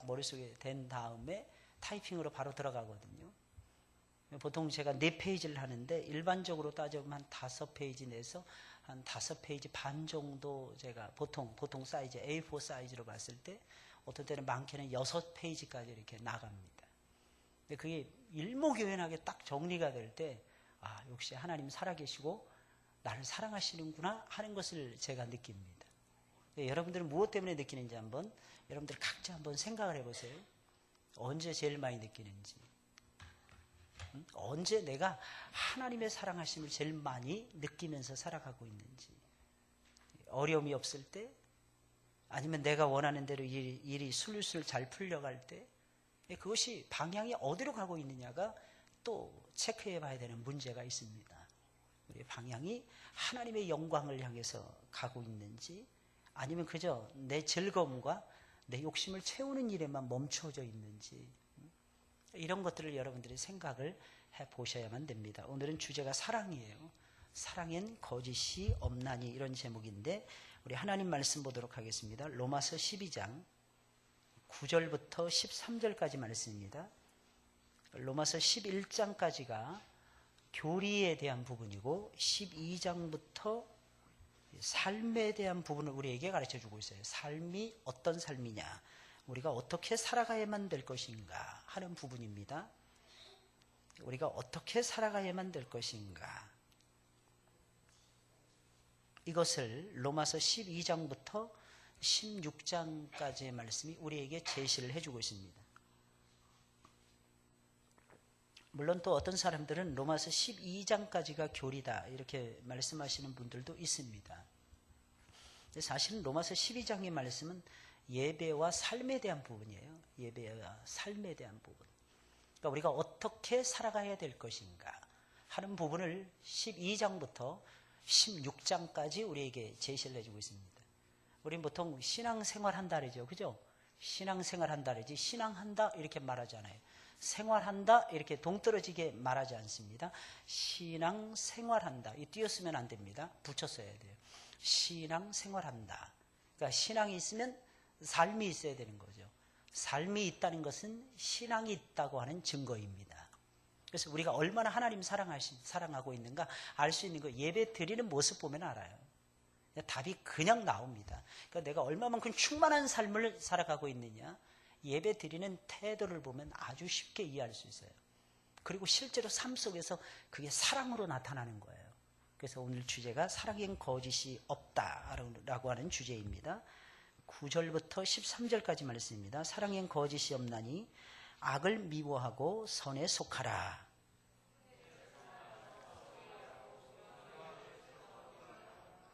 머릿속에 된 다음에 타이핑으로 바로 들어가거든요. 보통 제가 4페이지를 하는데 일반적으로 따져보면 한 5페이지 내서 한 5페이지 반 정도 제가 보통 사이즈 A4 사이즈로 봤을 때 어떤 때는 많게는 6페이지까지 이렇게 나갑니다. 근데 그게 일목요연하게 딱 정리가 될 때 역시 하나님 살아계시고 나를 사랑하시는구나 하는 것을 제가 느낍니다. 여러분들은 무엇 때문에 느끼는지 한번 여러분들 각자 한번 생각을 해보세요. 언제 제일 많이 느끼는지, 언제 내가 하나님의 사랑하심을 제일 많이 느끼면서 살아가고 있는지, 어려움이 없을 때, 아니면 내가 원하는 대로 일이 술술 잘 풀려갈 때, 그것이 방향이 어디로 가고 있느냐가 또 체크해 봐야 되는 문제가 있습니다. 우리의 방향이 하나님의 영광을 향해서 가고 있는지, 아니면 그저 내 즐거움과 내 욕심을 채우는 일에만 멈춰져 있는지, 이런 것들을 여러분들이 생각을 해보셔야만 됩니다. 오늘은 주제가 사랑이에요. 사랑엔 거짓이 없나니, 이런 제목인데 우리 하나님 말씀 보도록 하겠습니다. 로마서 12장 9절부터 13절까지 말씀입니다. 로마서 11장까지가 교리에 대한 부분이고 12장부터 삶에 대한 부분을 우리에게 가르쳐주고 있어요. 삶이 어떤 삶이냐, 우리가 어떻게 살아가야만 될 것인가 하는 부분입니다. 우리가 어떻게 살아가야만 될 것인가, 이것을 로마서 12장부터 16장까지의 말씀이 우리에게 제시를 해주고 있습니다. 물론 또 어떤 사람들은 로마서 12장까지가 교리다 이렇게 말씀하시는 분들도 있습니다. 사실은 로마서 12장의 말씀은 예배와 삶에 대한 부분이에요. 예배와 삶에 대한 부분. 그러니까 우리가 어떻게 살아가야 될 것인가 하는 부분을 12장부터 16장까지 우리에게 제시를 해주고 있습니다. 우리는 보통 신앙생활 한다 그러죠. 그죠? 신앙생활 한다 그러지 신앙한다 이렇게 말하잖아요. 생활한다 이렇게 동떨어지게 말하지 않습니다. 신앙생활한다. 이 띄었으면 안 됩니다. 붙였어야 돼요. 신앙생활한다. 그러니까 신앙이 있으면 삶이 있어야 되는 거죠. 삶이 있다는 것은 신앙이 있다고 하는 증거입니다. 그래서 우리가 얼마나 하나님 사랑하고 있는가 알 수 있는 거, 예배 드리는 모습 보면 알아요. 답이 그냥 나옵니다. 그러니까 내가 얼마만큼 충만한 삶을 살아가고 있느냐, 예배 드리는 태도를 보면 아주 쉽게 이해할 수 있어요. 그리고 실제로 삶 속에서 그게 사랑으로 나타나는 거예요. 그래서 오늘 주제가 사랑엔 거짓이 없다라고 하는 주제입니다. 9절부터 13절까지 말씀입니다. 사랑엔 거짓이 없나니 악을 미워하고 선에 속하라.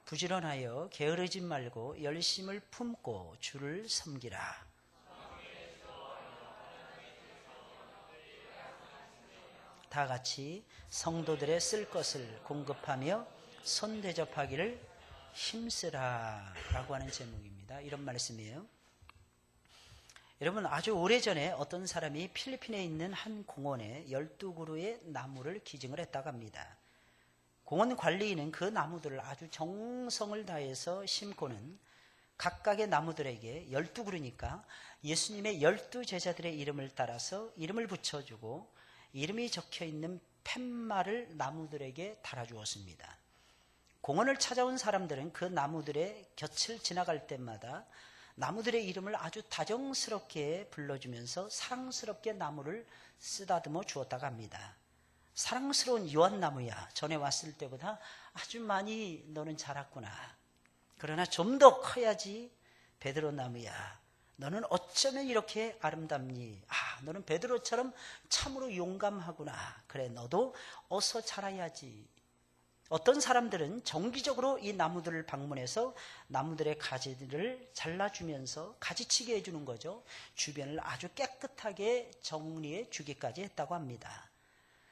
부지런하여 게으르지 말고 열심을 품고 주를 섬기라. 다 같이 성도들의 쓸 것을 공급하며 손대접하기를 힘쓰라 라고 하는 제목입니다. 이런 말씀이에요. 여러분, 아주 오래전에 어떤 사람이 필리핀에 있는 한 공원에 12그루의 나무를 기증을 했다고 합니다. 공원 관리인은 그 나무들을 아주 정성을 다해서 심고는 각각의 나무들에게 12그루니까 예수님의 12제자들의 이름을 따라서 이름을 붙여주고 이름이 적혀있는 팻말을 나무들에게 달아주었습니다. 공원을 찾아온 사람들은 그 나무들의 곁을 지나갈 때마다 나무들의 이름을 아주 다정스럽게 불러주면서 사랑스럽게 나무를 쓰다듬어 주었다고 합니다. 사랑스러운 요한나무야, 전에 왔을 때보다 아주 많이 너는 자랐구나. 그러나 좀 더 커야지. 베드로 나무야, 너는 어쩌면 이렇게 아름답니? 너는 베드로처럼 참으로 용감하구나. 그래, 너도 어서 자라야지. 어떤 사람들은 정기적으로 이 나무들을 방문해서 나무들의 가지들을 잘라주면서 가지치게 해주는 거죠. 주변을 아주 깨끗하게 정리해 주기까지 했다고 합니다.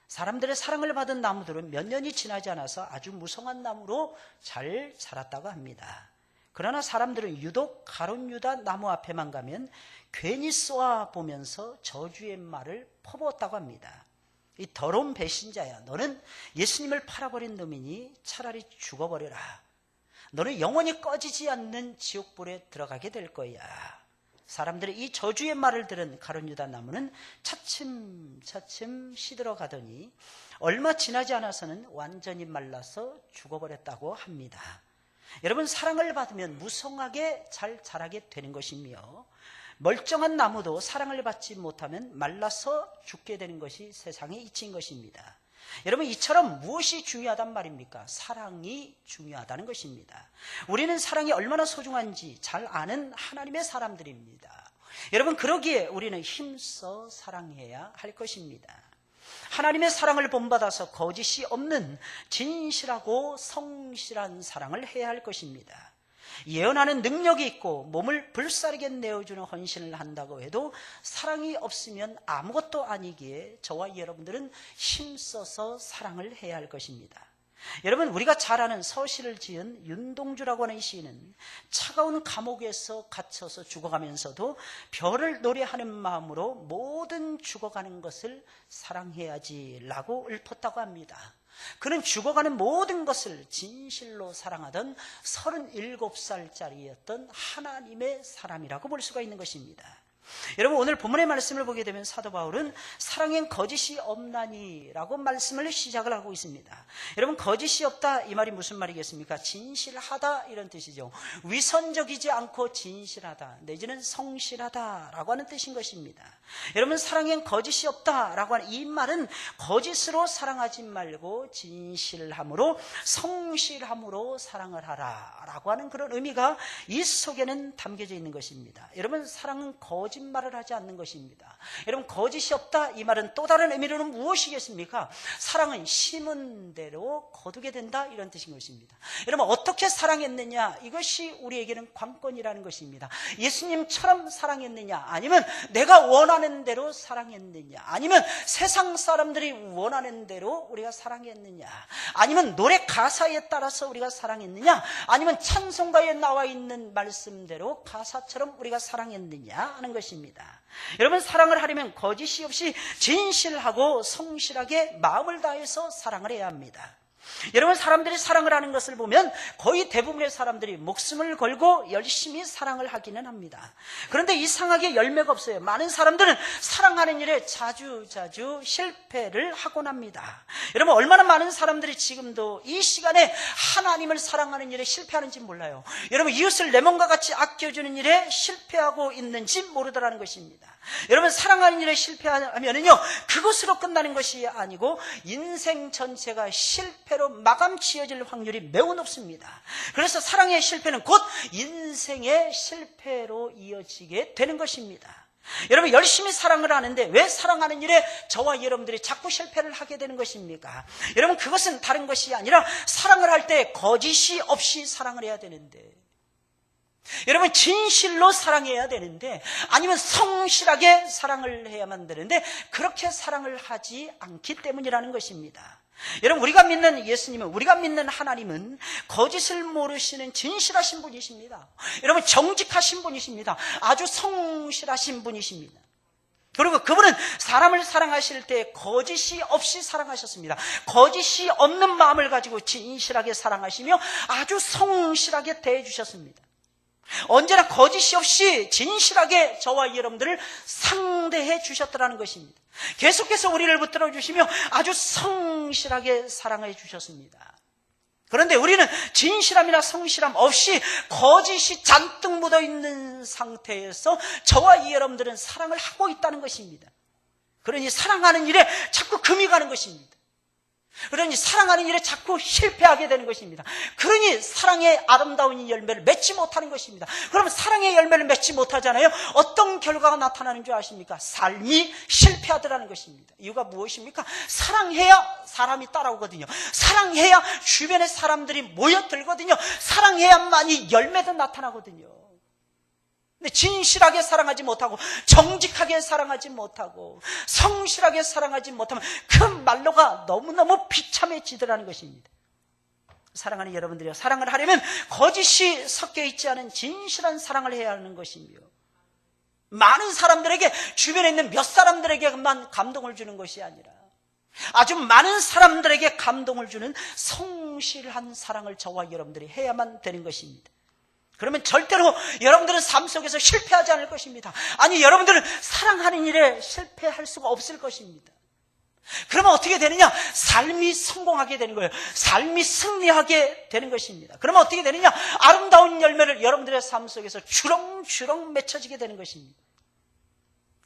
사람들의 사랑을 받은 나무들은 몇 년이 지나지 않아서 아주 무성한 나무로 잘 자랐다고 합니다. 그러나 사람들은 유독 가룟 유다 나무 앞에만 가면 괜히 쏘아보면서 저주의 말을 퍼부었다고 합니다. 이 더러운 배신자야, 너는 예수님을 팔아버린 놈이니 차라리 죽어버려라. 너는 영원히 꺼지지 않는 지옥불에 들어가게 될 거야. 사람들이 이 저주의 말을 들은 가룟 유다 나무는 차츰차츰 시들어가더니 얼마 지나지 않아서는 완전히 말라서 죽어버렸다고 합니다. 여러분, 사랑을 받으면 무성하게 잘 자라게 되는 것이며 멀쩡한 나무도 사랑을 받지 못하면 말라서 죽게 되는 것이 세상의 이치인 것입니다. 여러분, 이처럼 무엇이 중요하단 말입니까? 사랑이 중요하다는 것입니다. 우리는 사랑이 얼마나 소중한지 잘 아는 하나님의 사람들입니다. 여러분, 그러기에 우리는 힘써 사랑해야 할 것입니다. 하나님의 사랑을 본받아서 거짓이 없는 진실하고 성실한 사랑을 해야 할 것입니다. 예언하는 능력이 있고 몸을 불사르게 내어주는 헌신을 한다고 해도 사랑이 없으면 아무것도 아니기에 저와 여러분들은 힘써서 사랑을 해야 할 것입니다. 여러분, 우리가 잘 아는 서시를 지은 윤동주라고 하는 시인은 차가운 감옥에서 갇혀서 죽어가면서도 별을 노래하는 마음으로 모든 죽어가는 것을 사랑해야지 라고 읊었다고 합니다. 그는 죽어가는 모든 것을 진실로 사랑하던 37살짜리였던 하나님의 사람이라고 볼 수가 있는 것입니다. 여러분, 오늘 본문의 말씀을 보게 되면 사도 바울은 사랑엔 거짓이 없나니 라고 말씀을 시작을 하고 있습니다. 여러분, 거짓이 없다, 이 말이 무슨 말이겠습니까? 진실하다, 이런 뜻이죠. 위선적이지 않고 진실하다, 내지는 성실하다 라고 하는 뜻인 것입니다. 여러분, 사랑엔 거짓이 없다 라고 하는 이 말은 거짓으로 사랑하지 말고 진실함으로 성실함으로 사랑을 하라 라고 하는 그런 의미가 이 속에는 담겨져 있는 것입니다. 여러분, 사랑은 거짓말을 하지 않는 것입니다. 여러분, 거짓이 없다, 이 말은 또 다른 의미로는 무엇이겠습니까? 사랑은 심은 대로 거두게 된다, 이런 뜻인 것입니다. 여러분, 어떻게 사랑했느냐, 이것이 우리에게는 관건이라는 것입니다. 예수님처럼 사랑했느냐, 아니면 내가 원하는 대로 사랑했느냐, 아니면 세상 사람들이 원하는 대로 우리가 사랑했느냐, 아니면 노래 가사에 따라서 우리가 사랑했느냐, 아니면 찬송가에 나와 있는 말씀대로 가사처럼 우리가 사랑했느냐 하는 것입니다. 여러분, 사랑을 하려면 거짓이 없이 진실하고 성실하게 마음을 다해서 사랑을 해야 합니다. 여러분, 사람들이 사랑을 하는 것을 보면 거의 대부분의 사람들이 목숨을 걸고 열심히 사랑을 하기는 합니다. 그런데 이상하게 열매가 없어요. 많은 사람들은 사랑하는 일에 자주 실패를 하곤 합니다. 여러분, 얼마나 많은 사람들이 지금도 이 시간에 하나님을 사랑하는 일에 실패하는지 몰라요. 여러분, 이웃을 내 몸과 같이 아껴주는 일에 실패하고 있는지 모르더라는 것입니다. 여러분, 사랑하는 일에 실패하면은요, 그것으로 끝나는 것이 아니고 인생 전체가 실패로 마감 지어질 확률이 매우 높습니다. 그래서 사랑의 실패는 곧 인생의 실패로 이어지게 되는 것입니다. 여러분, 열심히 사랑을 하는데 왜 사랑하는 일에 저와 여러분들이 자꾸 실패를 하게 되는 것입니까? 여러분, 그것은 다른 것이 아니라 사랑을 할 때 거짓이 없이 사랑을 해야 되는데, 여러분, 진실로 사랑해야 되는데, 아니면 성실하게 사랑을 해야만 되는데 그렇게 사랑을 하지 않기 때문이라는 것입니다. 여러분, 우리가 믿는 예수님은, 우리가 믿는 하나님은 거짓을 모르시는 진실하신 분이십니다. 여러분, 정직하신 분이십니다. 아주 성실하신 분이십니다. 그리고 그분은 사람을 사랑하실 때 거짓이 없이 사랑하셨습니다. 거짓이 없는 마음을 가지고 진실하게 사랑하시며 아주 성실하게 대해주셨습니다. 언제나 거짓이 없이 진실하게 저와 여러분들을 상대해 주셨더라는 것입니다. 계속해서 우리를 붙들어 주시며 아주 성실하게 사랑해 주셨습니다. 그런데 우리는 진실함이나 성실함 없이 거짓이 잔뜩 묻어있는 상태에서 저와 여러분들은 사랑을 하고 있다는 것입니다. 그러니 사랑하는 일에 자꾸 금이 가는 것입니다. 그러니 사랑하는 일에 자꾸 실패하게 되는 것입니다. 그러니 사랑의 아름다운 열매를 맺지 못하는 것입니다. 그러면 사랑의 열매를 맺지 못하잖아요. 어떤 결과가 나타나는 줄 아십니까? 삶이 실패하더라는 것입니다. 이유가 무엇입니까? 사랑해야 사람이 따라오거든요. 사랑해야 주변의 사람들이 모여들거든요. 사랑해야만이 열매도 나타나거든요. 근데 진실하게 사랑하지 못하고 정직하게 사랑하지 못하고 성실하게 사랑하지 못하면 그 말로가 너무너무 비참해지더라는 것입니다. 사랑하는 여러분들이요, 사랑을 하려면 거짓이 섞여 있지 않은 진실한 사랑을 해야 하는 것이며, 많은 사람들에게, 주변에 있는 몇 사람들에게만 감동을 주는 것이 아니라 아주 많은 사람들에게 감동을 주는 성실한 사랑을 저와 여러분들이 해야만 되는 것입니다. 그러면 절대로 여러분들은 삶 속에서 실패하지 않을 것입니다. 아니, 여러분들은 사랑하는 일에 실패할 수가 없을 것입니다. 그러면 어떻게 되느냐? 삶이 성공하게 되는 거예요. 삶이 승리하게 되는 것입니다. 그러면 어떻게 되느냐? 아름다운 열매를 여러분들의 삶 속에서 주렁주렁 맺혀지게 되는 것입니다.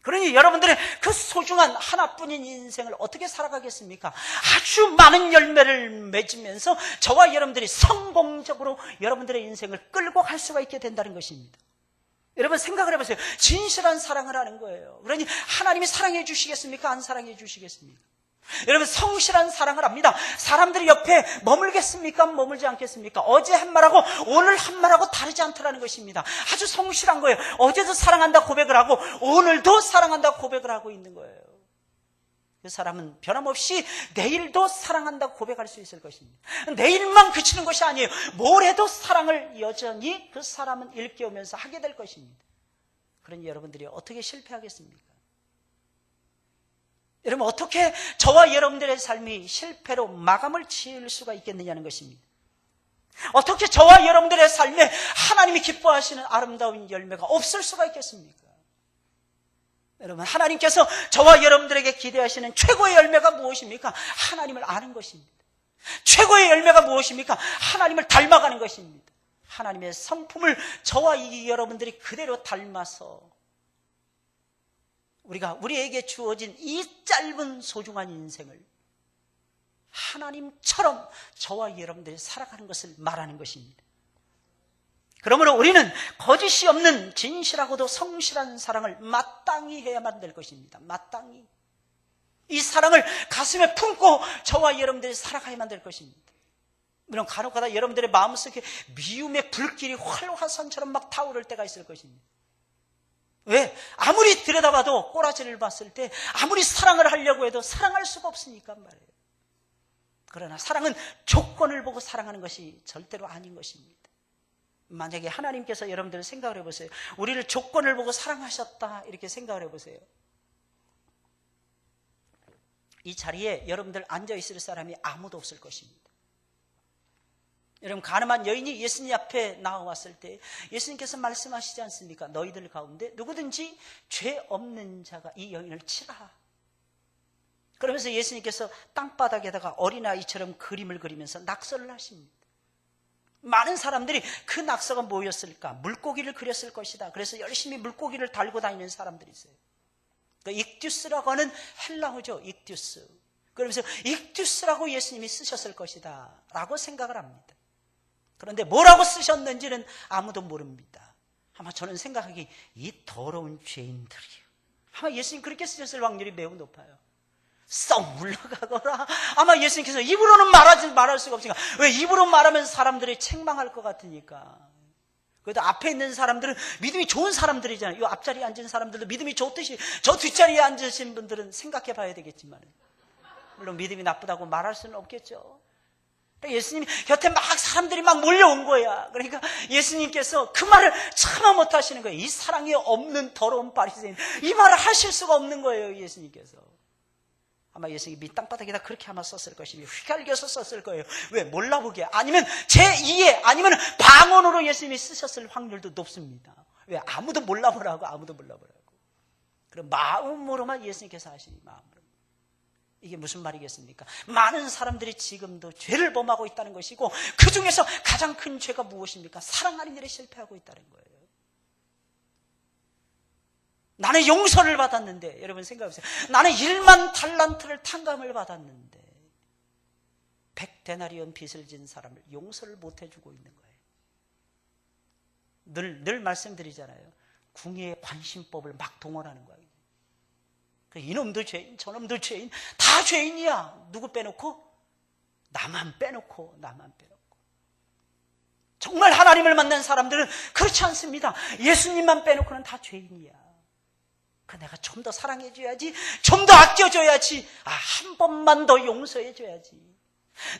그러니 여러분들의 그 소중한 하나뿐인 인생을 어떻게 살아가겠습니까? 아주 많은 열매를 맺으면서 저와 여러분들이 성공적으로 여러분들의 인생을 끌고 갈 수가 있게 된다는 것입니다. 여러분 생각을 해보세요. 진실한 사랑을 하는 거예요. 그러니 하나님이 사랑해 주시겠습니까? 안 사랑해 주시겠습니까? 여러분 성실한 사랑을 합니다. 사람들이 옆에 머물겠습니까? 머물지 않겠습니까? 어제 한 말하고 오늘 한 말하고 다르지 않다라는 것입니다. 아주 성실한 거예요. 어제도 사랑한다 고백을 하고 오늘도 사랑한다 고백을 하고 있는 거예요. 그 사람은 변함없이 내일도 사랑한다 고백할 수 있을 것입니다. 내일만 그치는 것이 아니에요. 모레도 사랑을 여전히 그 사람은 일깨우면서 하게 될 것입니다. 그러니 여러분들이 어떻게 실패하겠습니까? 여러분 어떻게 저와 여러분들의 삶이 실패로 마감을 지을 수가 있겠느냐는 것입니다. 어떻게 저와 여러분들의 삶에 하나님이 기뻐하시는 아름다운 열매가 없을 수가 있겠습니까? 여러분 하나님께서 저와 여러분들에게 기대하시는 최고의 열매가 무엇입니까? 하나님을 아는 것입니다. 최고의 열매가 무엇입니까? 하나님을 닮아가는 것입니다. 하나님의 성품을 저와 여러분들이 그대로 닮아서 우리에게 주어진 이 짧은 소중한 인생을 하나님처럼 저와 여러분들이 살아가는 것을 말하는 것입니다. 그러므로 우리는 거짓이 없는 진실하고도 성실한 사랑을 마땅히 해야만 될 것입니다. 마땅히. 이 사랑을 가슴에 품고 저와 여러분들이 살아가야만 될 것입니다. 물론 간혹가다 여러분들의 마음속에 미움의 불길이 활화산처럼 막 타오를 때가 있을 것입니다. 왜? 아무리 들여다봐도 꼬라지를 봤을 때 아무리 사랑을 하려고 해도 사랑할 수가 없으니까 말이에요. 그러나 사랑은 조건을 보고 사랑하는 것이 절대로 아닌 것입니다. 만약에 하나님께서 여러분들 생각을 해보세요. 우리를 조건을 보고 사랑하셨다 이렇게 생각을 해보세요. 이 자리에 여러분들 앉아있을 사람이 아무도 없을 것입니다. 여러분 가늠한 여인이 예수님 앞에 나와왔을 때 예수님께서 말씀하시지 않습니까? 너희들 가운데 누구든지 죄 없는 자가 이 여인을 치라. 그러면서 예수님께서 땅바닥에다가 어린아이처럼 그림을 그리면서 낙서를 하십니다. 많은 사람들이 그 낙서가 뭐였을까? 물고기를 그렸을 것이다. 그래서 열심히 물고기를 달고 다니는 사람들이 있어요. 그러니까 익듀스라고 하는 헬라어죠. 익듀스. 그러면서 익듀스라고 예수님이 쓰셨을 것이다 라고 생각을 합니다. 그런데 뭐라고 쓰셨는지는 아무도 모릅니다. 아마 저는 생각하기 이 더러운 죄인들이요. 아마 예수님 그렇게 쓰셨을 확률이 매우 높아요. 썩 물러가거라. 아마 예수님께서 입으로는 말할 수가 없으니까. 왜? 입으로 말하면 사람들이 책망할 것 같으니까. 그래도 앞에 있는 사람들은 믿음이 좋은 사람들이잖아요. 이 앞자리에 앉은 사람들도 믿음이 좋듯이 저 뒷자리에 앉으신 분들은 생각해 봐야 되겠지만 물론 믿음이 나쁘다고 말할 수는 없겠죠. 예수님 곁에 막 사람들이 막 몰려온 거야. 그러니까 예수님께서 그 말을 참아 못 하시는 거예요. 이 사랑이 없는 더러운 바리새인. 이 말을 하실 수가 없는 거예요. 예수님께서. 아마 예수님이 땅바닥에다 그렇게 아마 썼을 것이며 휘갈겨서 썼을 거예요. 왜? 몰라보게. 아니면 제2의 아니면 방언으로 예수님이 쓰셨을 확률도 높습니다. 왜? 아무도 몰라보라고. 그럼 마음으로만 예수님께서 하시니 마음으로. 이게 무슨 말이겠습니까? 많은 사람들이 지금도 죄를 범하고 있다는 것이고 그 중에서 가장 큰 죄가 무엇입니까? 사랑하는 일에 실패하고 있다는 거예요. 나는 용서를 받았는데 여러분 생각해보세요. 나는 1만 달란트를 탕감을 받았는데 100데나리온 빚을 진 사람을 용서를 못 해주고 있는 거예요. 늘 말씀드리잖아요. 궁예의 관심법을 막 동원하는 거예요. 이놈도 죄인, 저놈도 죄인, 다 죄인이야. 누구 빼놓고? 나만 빼놓고. 정말 하나님을 만난 사람들은 그렇지 않습니다. 예수님만 빼놓고는 다 죄인이야. 내가 좀 더 사랑해줘야지, 좀 더 아껴줘야지, 한 번만 더 용서해줘야지,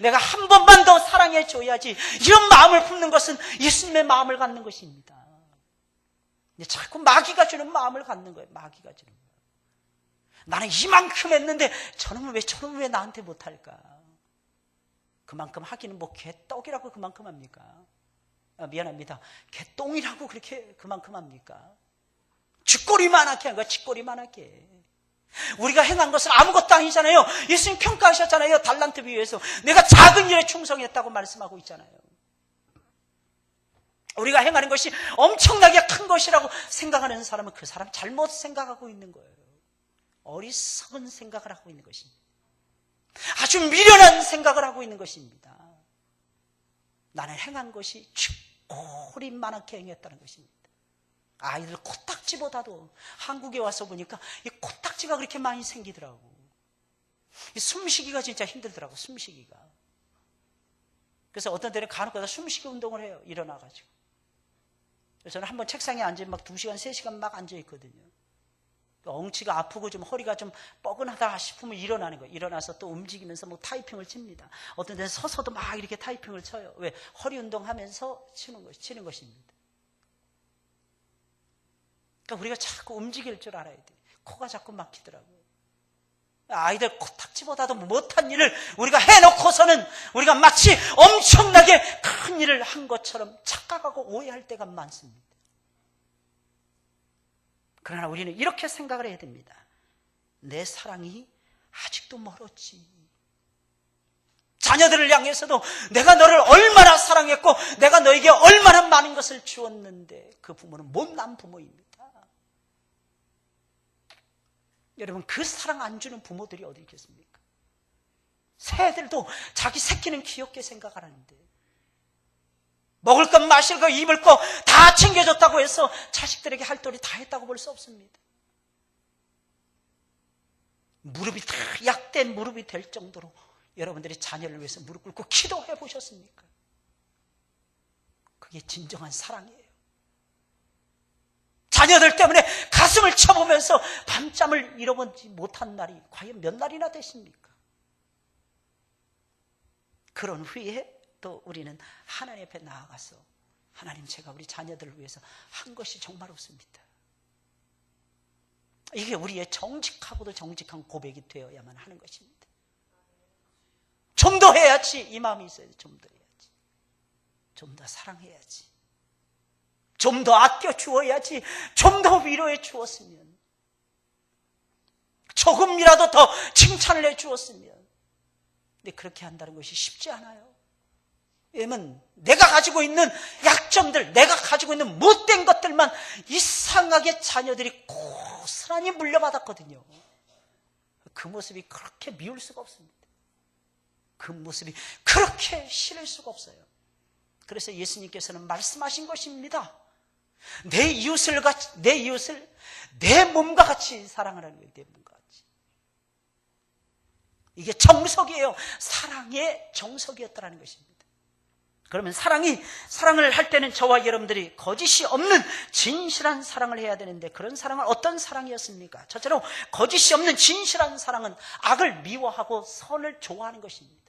내가 한 번만 더 사랑해줘야지, 이런 마음을 품는 것은 예수님의 마음을 갖는 것입니다. 자꾸 마귀가 주는 마음을 갖는 거예요. 마귀가 주는 거예요. 나는 이만큼 했는데 저놈은 왜 나한테 못할까? 그만큼 하기는 뭐 개떡이라고 그만큼 합니까? 미안합니다. 개똥이라고 그렇게 그만큼 합니까? 쥐꼬리만하게 한 거야. 쥐꼬리만하게. 우리가 행한 것은 아무것도 아니잖아요. 예수님 평가하셨잖아요. 달란트 비유에서 내가 작은 일에 충성했다고 말씀하고 있잖아요. 우리가 행하는 것이 엄청나게 큰 것이라고 생각하는 사람은 그 사람 잘못 생각하고 있는 거예요. 어리석은 생각을 하고 있는 것입니다. 아주 미련한 생각을 하고 있는 것입니다. 나는 행한 것이 쥐꼬리만하게 행했다는 것입니다. 아이들 코딱지보다도 한국에 와서 보니까 이 코딱지가 그렇게 많이 생기더라고. 이 숨쉬기가 진짜 힘들더라고. 숨쉬기가. 그래서 어떤 때는 간혹가다 숨쉬기 운동을 해요. 일어나가지고. 그래서 저는 한번 책상에 앉으면 막 2시간, 3시간 막 앉아있거든요. 엉치가 아프고 좀 허리가 좀 뻐근하다 싶으면 일어나는 거예요. 일어나서 또 움직이면서 뭐 타이핑을 칩니다. 어떤 데는 서서도 막 이렇게 타이핑을 쳐요. 왜? 허리 운동하면서 치는 것입니다. 그러니까 우리가 자꾸 움직일 줄 알아야 돼. 코가 자꾸 막히더라고요. 아이들 코딱지보다도 못한 일을 우리가 해놓고서는 우리가 마치 엄청나게 큰 일을 한 것처럼 착각하고 오해할 때가 많습니다. 그러나 우리는 이렇게 생각을 해야 됩니다. 내 사랑이 아직도 멀었지. 자녀들을 향해서도 내가 너를 얼마나 사랑했고 내가 너에게 얼마나 많은 것을 주었는데 그 부모는 못난 부모입니다. 여러분, 그 사랑 안 주는 부모들이 어디 있겠습니까? 새들도 자기 새끼는 귀엽게 생각하라는데 먹을 것, 마실 것, 입을 것 다 챙겨줬다고 해서 자식들에게 할 도리 다 했다고 볼 수 없습니다. 무릎이 다 약된 무릎이 될 정도로 여러분들이 자녀를 위해서 무릎 꿇고 기도해 보셨습니까? 그게 진정한 사랑이에요. 자녀들 때문에 가슴을 쳐보면서 밤잠을 잃어보지 못한 날이 과연 몇 날이나 되십니까? 그런 후에 또 우리는 하나님 앞에 나아가서 하나님, 제가 우리 자녀들을 위해서 한 것이 정말 없습니다. 이게 우리의 정직하고도 정직한 고백이 되어야만 하는 것입니다. 좀 더 해야지, 이 마음이 있어야 돼. 좀 더 해야지. 좀 더 사랑해야지. 좀 더 아껴 주어야지. 좀 더 위로해 주었으면, 조금이라도 더 칭찬을 해 주었으면. 근데 그렇게 한다는 것이 쉽지 않아요. 왜냐면 내가 가지고 있는 약점들, 내가 가지고 있는 못된 것들만 이상하게 자녀들이 고스란히 물려받았거든요. 그 모습이 그렇게 미울 수가 없습니다. 그 모습이 그렇게 싫을 수가 없어요. 그래서 예수님께서는 말씀하신 것입니다. 내 이웃을 내 몸과 같이 사랑하라는 거예요. 내 몸과 같이. 이게 정석이에요. 사랑의 정석이었다는 것입니다. 그러면 사랑을 할 때는 저와 여러분들이 거짓이 없는 진실한 사랑을 해야 되는데, 그런 사랑은 어떤 사랑이었습니까? 첫째로 거짓이 없는 진실한 사랑은 악을 미워하고 선을 좋아하는 것입니다.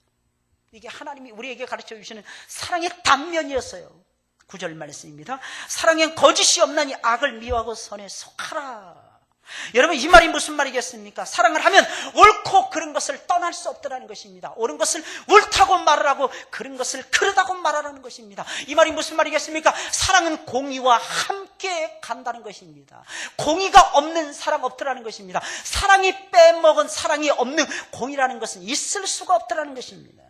이게 하나님이 우리에게 가르쳐 주시는 사랑의 단면이었어요. 9절 말씀입니다. 사랑엔 거짓이 없나니 악을 미워하고 선에 속하라. 여러분, 이 말이 무슨 말이겠습니까? 사랑을 하면 옳고 그른 것을 떠날 수 없다는 것입니다. 옳은 것을 옳다고 말하라고, 그른 것을 그르다고 말하라는 것입니다. 이 말이 무슨 말이겠습니까? 사랑은 공의와 함께 간다는 것입니다. 공의가 없는 사랑 없더라는 것입니다. 사랑이 빼먹은, 사랑이 없는 공의라는 것은 있을 수가 없더라는 것입니다.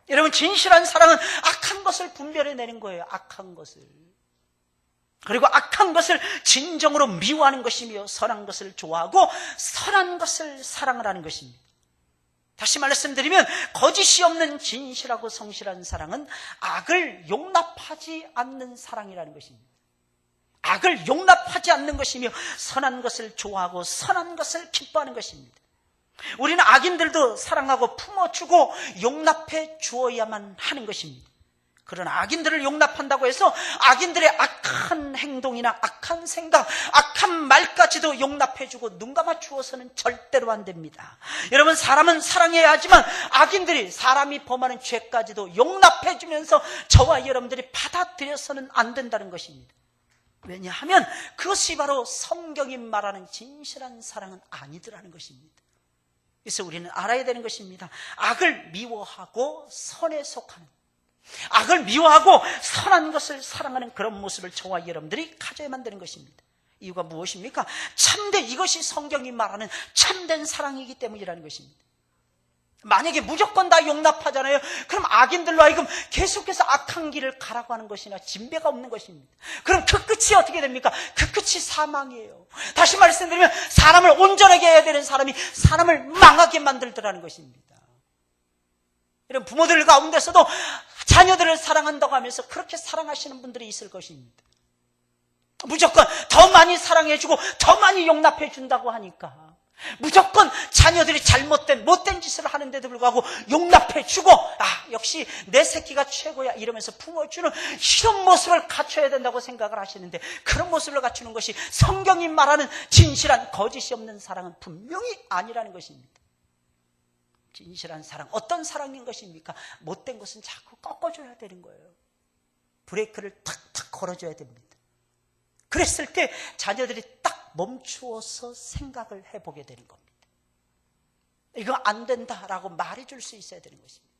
여러분, 진실한 사랑은 악한 것을 분별해내는 거예요. 악한 것을. 그리고 악한 것을 진정으로 미워하는 것이며, 선한 것을 좋아하고 선한 것을 사랑을 하는 것입니다. 다시 말씀드리면, 거짓이 없는 진실하고 성실한 사랑은 악을 용납하지 않는 사랑이라는 것입니다. 악을 용납하지 않는 것이며, 선한 것을 좋아하고 선한 것을 기뻐하는 것입니다. 우리는 악인들도 사랑하고 품어주고 용납해 주어야만 하는 것입니다. 그러나 악인들을 용납한다고 해서 악인들의 악한 행동이나 악한 생각, 악한 말까지도 용납해주고 눈 감아 주어서는 절대로 안 됩니다. 여러분, 사람은 사랑해야 하지만 악인들이, 사람이 범하는 죄까지도 용납해주면서 저와 여러분들이 받아들여서는 안 된다는 것입니다. 왜냐하면 그것이 바로 성경이 말하는 진실한 사랑은 아니더라는 것입니다. 그래서 우리는 알아야 되는 것입니다. 악을 미워하고 선에 속하는, 악을 미워하고 선한 것을 사랑하는 그런 모습을 저와 여러분들이 가져야만 되는 것입니다. 이유가 무엇입니까? 이것이 성경이 말하는 참된 사랑이기 때문이라는 것입니다. 만약에 무조건 다 용납하잖아요. 그럼 악인들로 하여금 계속해서 악한 길을 가라고 하는 것이나 진배가 없는 것입니다. 그럼 그 끝이 어떻게 됩니까? 그 끝이 사망이에요. 다시 말씀드리면 사람을 온전하게 해야 되는 사람이 사람을 망하게 만들더라는 것입니다. 이런 부모들 가운데서도 자녀들을 사랑한다고 하면서 그렇게 사랑하시는 분들이 있을 것입니다. 무조건 더 많이 사랑해주고 더 많이 용납해준다고 하니까 무조건 자녀들이 못된 짓을 하는데도 불구하고 용납해주고 역시 내 새끼가 최고야 이러면서 품어주는 이런 모습을 갖춰야 된다고 생각을 하시는데, 그런 모습을 갖추는 것이 성경이 말하는 진실한 거짓이 없는 사랑은 분명히 아니라는 것입니다. 진실한 사랑, 어떤 사랑인 것입니까? 못된 것은 자꾸 꺾어줘야 되는 거예요. 브레이크를 탁탁 걸어줘야 됩니다. 그랬을 때 자녀들이 딱 멈추어서 생각을 해보게 되는 겁니다. 이거 안 된다라고 말해줄 수 있어야 되는 것입니다.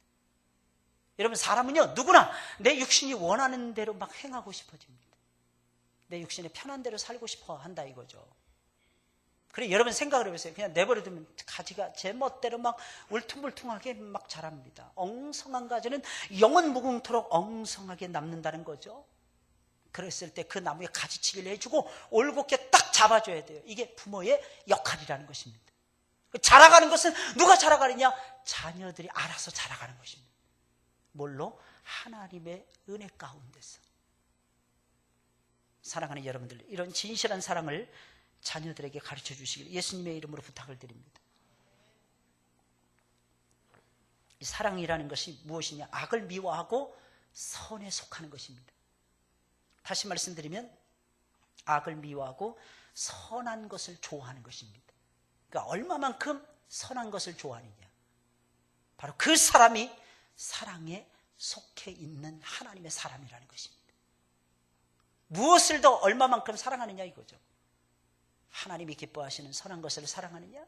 여러분, 사람은요 누구나 내 육신이 원하는 대로 막 행하고 싶어집니다. 내 육신에 편한 대로 살고 싶어 한다 이거죠. 그래, 여러분 생각을 해보세요. 그냥 내버려두면 가지가 제 멋대로 막 울퉁불퉁하게 막 자랍니다. 엉성한 가지는 영원 무궁토록 엉성하게 남는다는 거죠. 그랬을 때 그 나무에 가지치기를 해주고 올곧게 딱 잡아줘야 돼요. 이게 부모의 역할이라는 것입니다. 자라가는 것은 누가 자라가느냐? 자녀들이 알아서 자라가는 것입니다. 뭘로? 하나님의 은혜 가운데서. 사랑하는 여러분들, 이런 진실한 사랑을 자녀들에게 가르쳐 주시길 예수님의 이름으로 부탁을 드립니다. 이 사랑이라는 것이 무엇이냐? 악을 미워하고 선에 속하는 것입니다. 다시 말씀드리면 악을 미워하고 선한 것을 좋아하는 것입니다. 그러니까 얼마만큼 선한 것을 좋아하느냐? 바로 그 사람이 사랑에 속해 있는 하나님의 사람이라는 것입니다. 무엇을 더 얼마만큼 사랑하느냐 이거죠. 하나님이 기뻐하시는 선한 것을 사랑하느냐?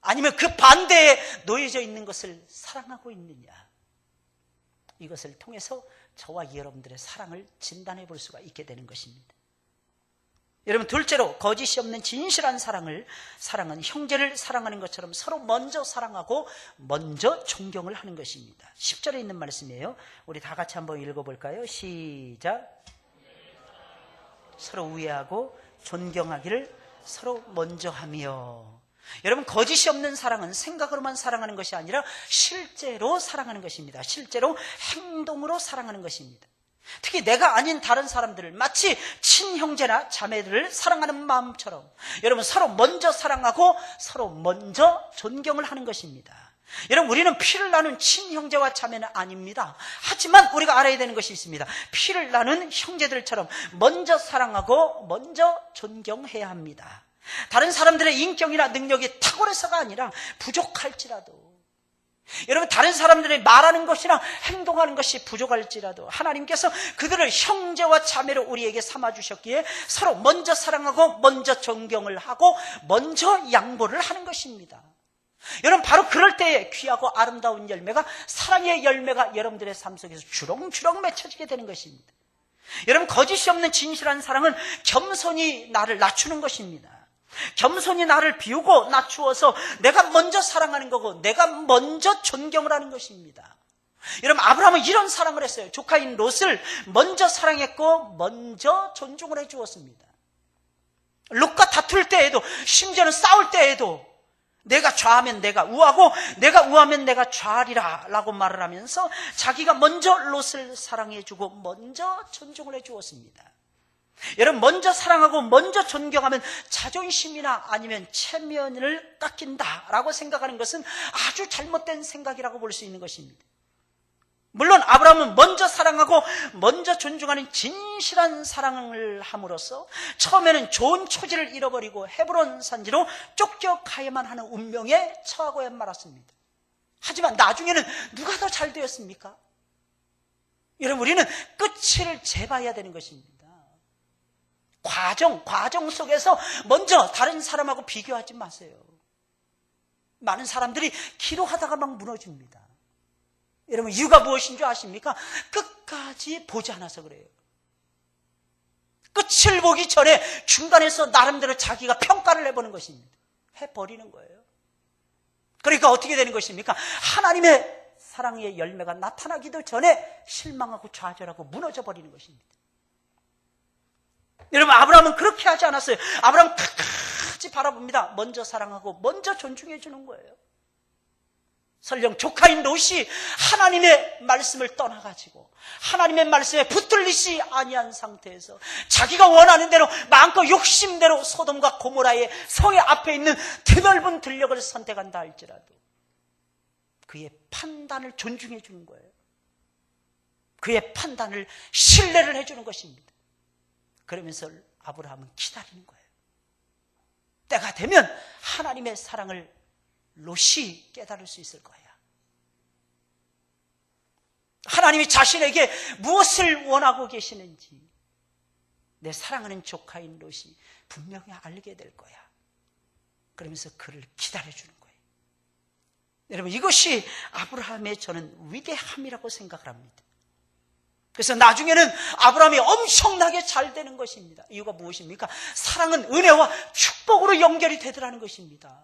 아니면 그 반대에 놓여져 있는 것을 사랑하고 있느냐? 이것을 통해서 저와 여러분들의 사랑을 진단해 볼 수가 있게 되는 것입니다. 여러분, 둘째로 거짓이 없는 진실한 사랑은 형제를 사랑하는 것처럼 서로 먼저 사랑하고 먼저 존경을 하는 것입니다. 10절에 있는 말씀이에요. 우리 다 같이 한번 읽어볼까요? 시작. 서로 우애하고 존경하기를 서로 먼저 하며. 여러분, 거짓이 없는 사랑은 생각으로만 사랑하는 것이 아니라 실제로 사랑하는 것입니다. 실제로 행동으로 사랑하는 것입니다. 특히 내가 아닌 다른 사람들을 마치 친형제나 자매들을 사랑하는 마음처럼 여러분, 서로 먼저 사랑하고 서로 먼저 존경을 하는 것입니다. 여러분, 우리는 피를 나눈 친형제와 자매는 아닙니다. 하지만 우리가 알아야 되는 것이 있습니다. 피를 나눈 형제들처럼 먼저 사랑하고 먼저 존경해야 합니다. 다른 사람들의 인격이나 능력이 탁월해서가 아니라 부족할지라도, 여러분, 다른 사람들이 말하는 것이나 행동하는 것이 부족할지라도 하나님께서 그들을 형제와 자매로 우리에게 삼아주셨기에 서로 먼저 사랑하고 먼저 존경을 하고 먼저 양보를 하는 것입니다. 여러분, 바로 그럴 때에 귀하고 아름다운 열매가, 사랑의 열매가 여러분들의 삶 속에서 주렁주렁 맺혀지게 되는 것입니다. 여러분, 거짓이 없는 진실한 사랑은 겸손히 나를 낮추는 것입니다. 겸손히 나를 비우고 낮추어서 내가 먼저 사랑하는 거고 내가 먼저 존경을 하는 것입니다. 여러분, 아브라함은 이런 사랑을 했어요. 조카인 롯을 먼저 사랑했고 먼저 존중을 해 주었습니다. 롯과 다툴 때에도, 심지어는 싸울 때에도 내가 좌하면 내가 우하고 내가 우하면 내가 좌하리라 라고 말을 하면서 자기가 먼저 롯을 사랑해 주고 먼저 존중을 해 주었습니다. 여러분, 먼저 사랑하고 먼저 존경하면 자존심이나 아니면 체면을 깎인다라고 생각하는 것은 아주 잘못된 생각이라고 볼 수 있는 것입니다. 물론 아브라함은 먼저 사랑하고 먼저 존중하는 진실한 사랑을 함으로써 처음에는 좋은 처지를 잃어버리고 헤브론 산지로 쫓겨가야만 하는 운명에 처하고야 말았습니다. 하지만 나중에는 누가 더 잘 되었습니까? 여러분, 우리는 끝을 재봐야 되는 것입니다. 과정 속에서 먼저 다른 사람하고 비교하지 마세요. 많은 사람들이 기도하다가 막 무너집니다. 여러분, 이유가 무엇인 줄 아십니까? 끝까지 보지 않아서 그래요. 끝을 보기 전에 중간에서 나름대로 자기가 평가를 해보는 것입니다. 해버리는 거예요. 그러니까 어떻게 되는 것입니까? 하나님의 사랑의 열매가 나타나기도 전에 실망하고 좌절하고 무너져 버리는 것입니다. 여러분, 아브라함은 그렇게 하지 않았어요. 아브라함은 끝까지 바라봅니다. 먼저 사랑하고 먼저 존중해 주는 거예요. 설령 조카인 롯이 하나님의 말씀을 떠나가지고 하나님의 말씀에 붙들리지 아니한 상태에서 자기가 원하는 대로 마음껏 욕심대로 소돔과 고모라의 성의 앞에 있는 드넓은 들녘을 선택한다 할지라도 그의 판단을 존중해 주는 거예요. 그의 판단을 신뢰를 해주는 것입니다. 그러면서 아브라함은 기다리는 거예요. 때가 되면 하나님의 사랑을 롯이 깨달을 수 있을 거야. 하나님이 자신에게 무엇을 원하고 계시는지 내 사랑하는 조카인 롯이 분명히 알게 될 거야. 그러면서 그를 기다려주는 거예요. 여러분, 이것이 아브라함의 저는 위대함이라고 생각을 합니다. 그래서 나중에는 아브라함이 엄청나게 잘 되는 것입니다. 이유가 무엇입니까? 사랑은 은혜와 축복으로 연결이 되더라는 것입니다.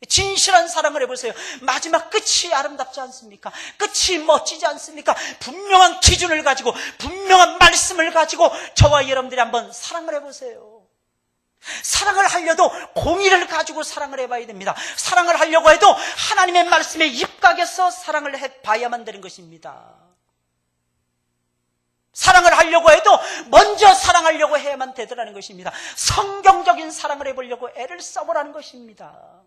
진실한 사랑을 해보세요. 마지막 끝이 아름답지 않습니까? 끝이 멋지지 않습니까? 분명한 기준을 가지고 분명한 말씀을 가지고 저와 여러분들이 한번 사랑을 해보세요. 사랑을 하려도 공의를 가지고 사랑을 해봐야 됩니다. 사랑을 하려고 해도 하나님의 말씀에 입각해서 사랑을 해봐야만 되는 것입니다. 사랑을 하려고 해도 먼저 사랑하려고 해야만 되더라는 것입니다. 성경적인 사랑을 해보려고 애를 써보라는 것입니다.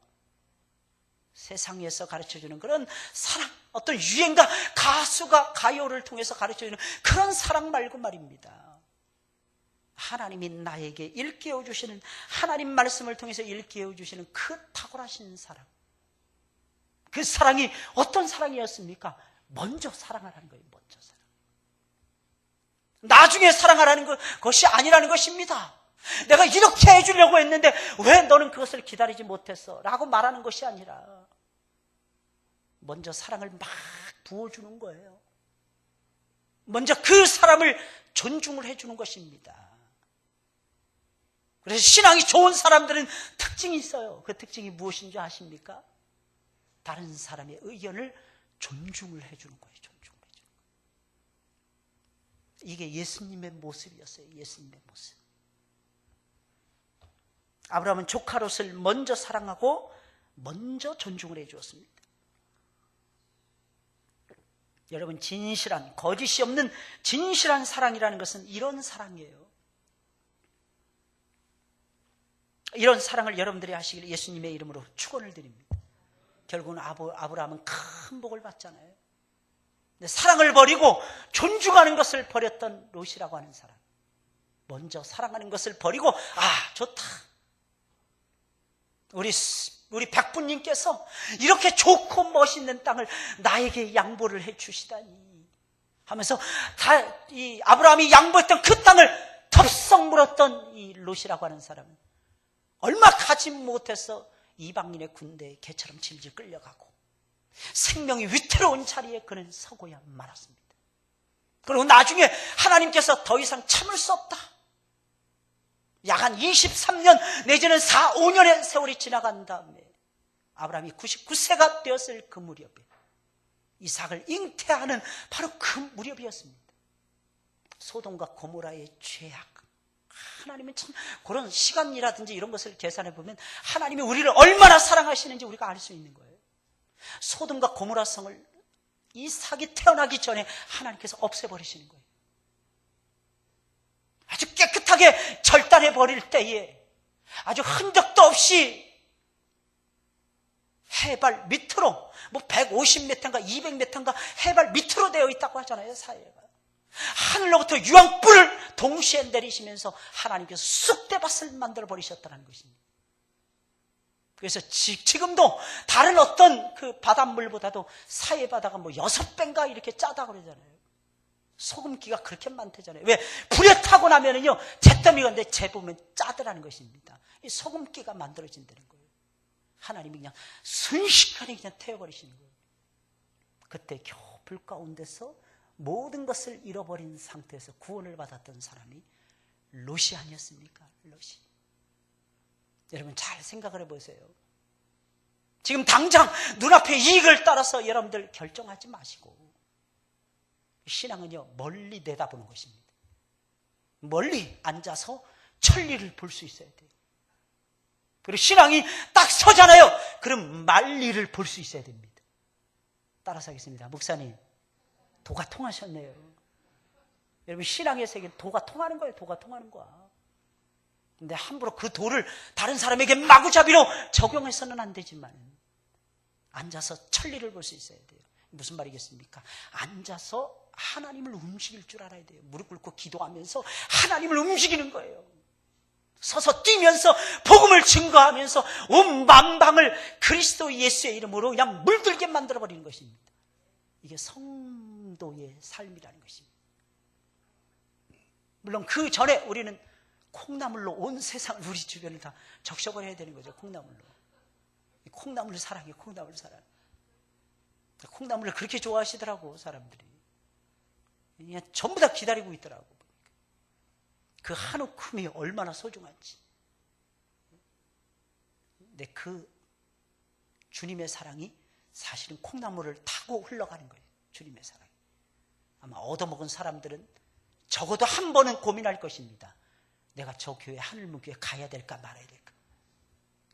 세상에서 가르쳐주는 그런 사랑, 어떤 유행가, 가수가 가요를 통해서 가르쳐주는 그런 사랑 말고 말입니다. 하나님이 나에게 일깨워 주시는, 하나님 말씀을 통해서 일깨워 주시는 그 탁월하신 사랑. 그 사랑이 어떤 사랑이었습니까? 먼저 사랑하라는 거예요. 먼저 사랑. 나중에 사랑하라는 것이 아니라는 것입니다. 내가 이렇게 해주려고 했는데 왜 너는 그것을 기다리지 못했어? 라고 말하는 것이 아니라 먼저 사랑을 막 부어주는 거예요. 먼저 그 사람을 존중을 해주는 것입니다. 그래서 신앙이 좋은 사람들은 특징이 있어요. 그 특징이 무엇인지 아십니까? 다른 사람의 의견을 존중을 해주는 거예요. 존중을 해주는 거예요. 이게 예수님의 모습이었어요. 예수님의 모습. 아브라함은 조카 롯을 먼저 사랑하고 먼저 존중을 해 주었습니다. 여러분, 진실한, 거짓이 없는 진실한 사랑이라는 것은 이런 사랑이에요. 이런 사랑을 여러분들이 하시길 예수님의 이름으로 축원을 드립니다. 결국은 아브라함은 큰 복을 받잖아요. 근데 사랑을 버리고 존중하는 것을 버렸던 롯이라고 하는 사람, 먼저 사랑하는 것을 버리고 좋다, 우리 백부님께서 이렇게 좋고 멋있는 땅을 나에게 양보를 해 주시다니 하면서 이 아브라함이 양보했던 그 땅을 덥석 물었던 이 롯이라고 하는 사람은 얼마 가지 못해서 이방인의 군대에 개처럼 질질 끌려가고 생명이 위태로운 자리에 그는 서고야 말았습니다. 그리고 나중에 하나님께서 더 이상 참을 수 없다, 약 한 23년 내지는 4, 5년의 세월이 지나간 다음에 아브라함이 99세가 되었을 그 무렵에 이삭을 잉태하는 바로 그 무렵이었습니다. 소돔과 고모라의 죄악, 하나님은 참 그런 시간이라든지 이런 것을 계산해 보면 하나님이 우리를 얼마나 사랑하시는지 우리가 알 수 있는 거예요. 소돔과 고모라 성을 이삭이 태어나기 전에 하나님께서 없애버리시는 거예요. 아주 깨끗하게 절단해 버릴 때에 아주 흔적도 없이 해발 밑으로 150m인가 200m인가 해발 밑으로 되어 있다고 하잖아요. 사회가 하늘로부터 유황불을 동시에 내리시면서 하나님께서 쑥대밭을 만들어 버리셨다는 것입니다. 그래서 지금도 다른 어떤 그 바닷물보다도 사해 바다가 6배인가 이렇게 짜다고 그러잖아요. 소금기가 그렇게 많대잖아요. 왜? 불에 타고 나면은요, 잿더미가 근데 재보면 짜더라는 것입니다. 이 소금기가 만들어진다는 거예요. 하나님이 그냥 순식간에 그냥 태워버리시는 거예요. 그때 겨우 불 가운데서 모든 것을 잃어버린 상태에서 구원을 받았던 사람이 롯이 아니었습니까? 롯이. 여러분 잘 생각을 해보세요. 지금 당장 눈앞의 이익을 따라서 여러분들 결정하지 마시고, 신앙은요 멀리 내다보는 것입니다. 멀리 앉아서 천리를 볼 수 있어야 돼요. 그리고 신앙이 딱 서잖아요. 그럼 만리를 볼 수 있어야 됩니다. 따라서 하겠습니다. 목사님, 도가 통하셨네요. 여러분 신앙의 세계는 도가 통하는 거예요. 도가 통하는 거야. 근데 함부로 그 도를 다른 사람에게 마구잡이로 적용해서는 안 되지만 앉아서 천리를 볼 수 있어야 돼요. 무슨 말이겠습니까? 앉아서 하나님을 움직일 줄 알아야 돼요. 무릎 꿇고 기도하면서 하나님을 움직이는 거예요. 서서 뛰면서 복음을 증거하면서 온 만방을 그리스도 예수의 이름으로 그냥 물들게 만들어버리는 것입니다. 이게 성도의 삶이라는 것입니다. 물론 그 전에 우리는 콩나물로 온 세상 우리 주변을 다 적셔버려야 되는 거죠. 콩나물로. 콩나물을 사랑해. 콩나물 사랑. 콩나물을 그렇게 좋아하시더라고 사람들이. 그냥 전부 다 기다리고 있더라고. 그 한 움큼이 얼마나 소중한지. 근데 그 주님의 사랑이 사실은 콩나물을 타고 흘러가는 거예요. 주님의 사랑이. 아마 얻어먹은 사람들은 적어도 한 번은 고민할 것입니다. 내가 저 교회 하늘문교회 가야 될까 말아야 될까.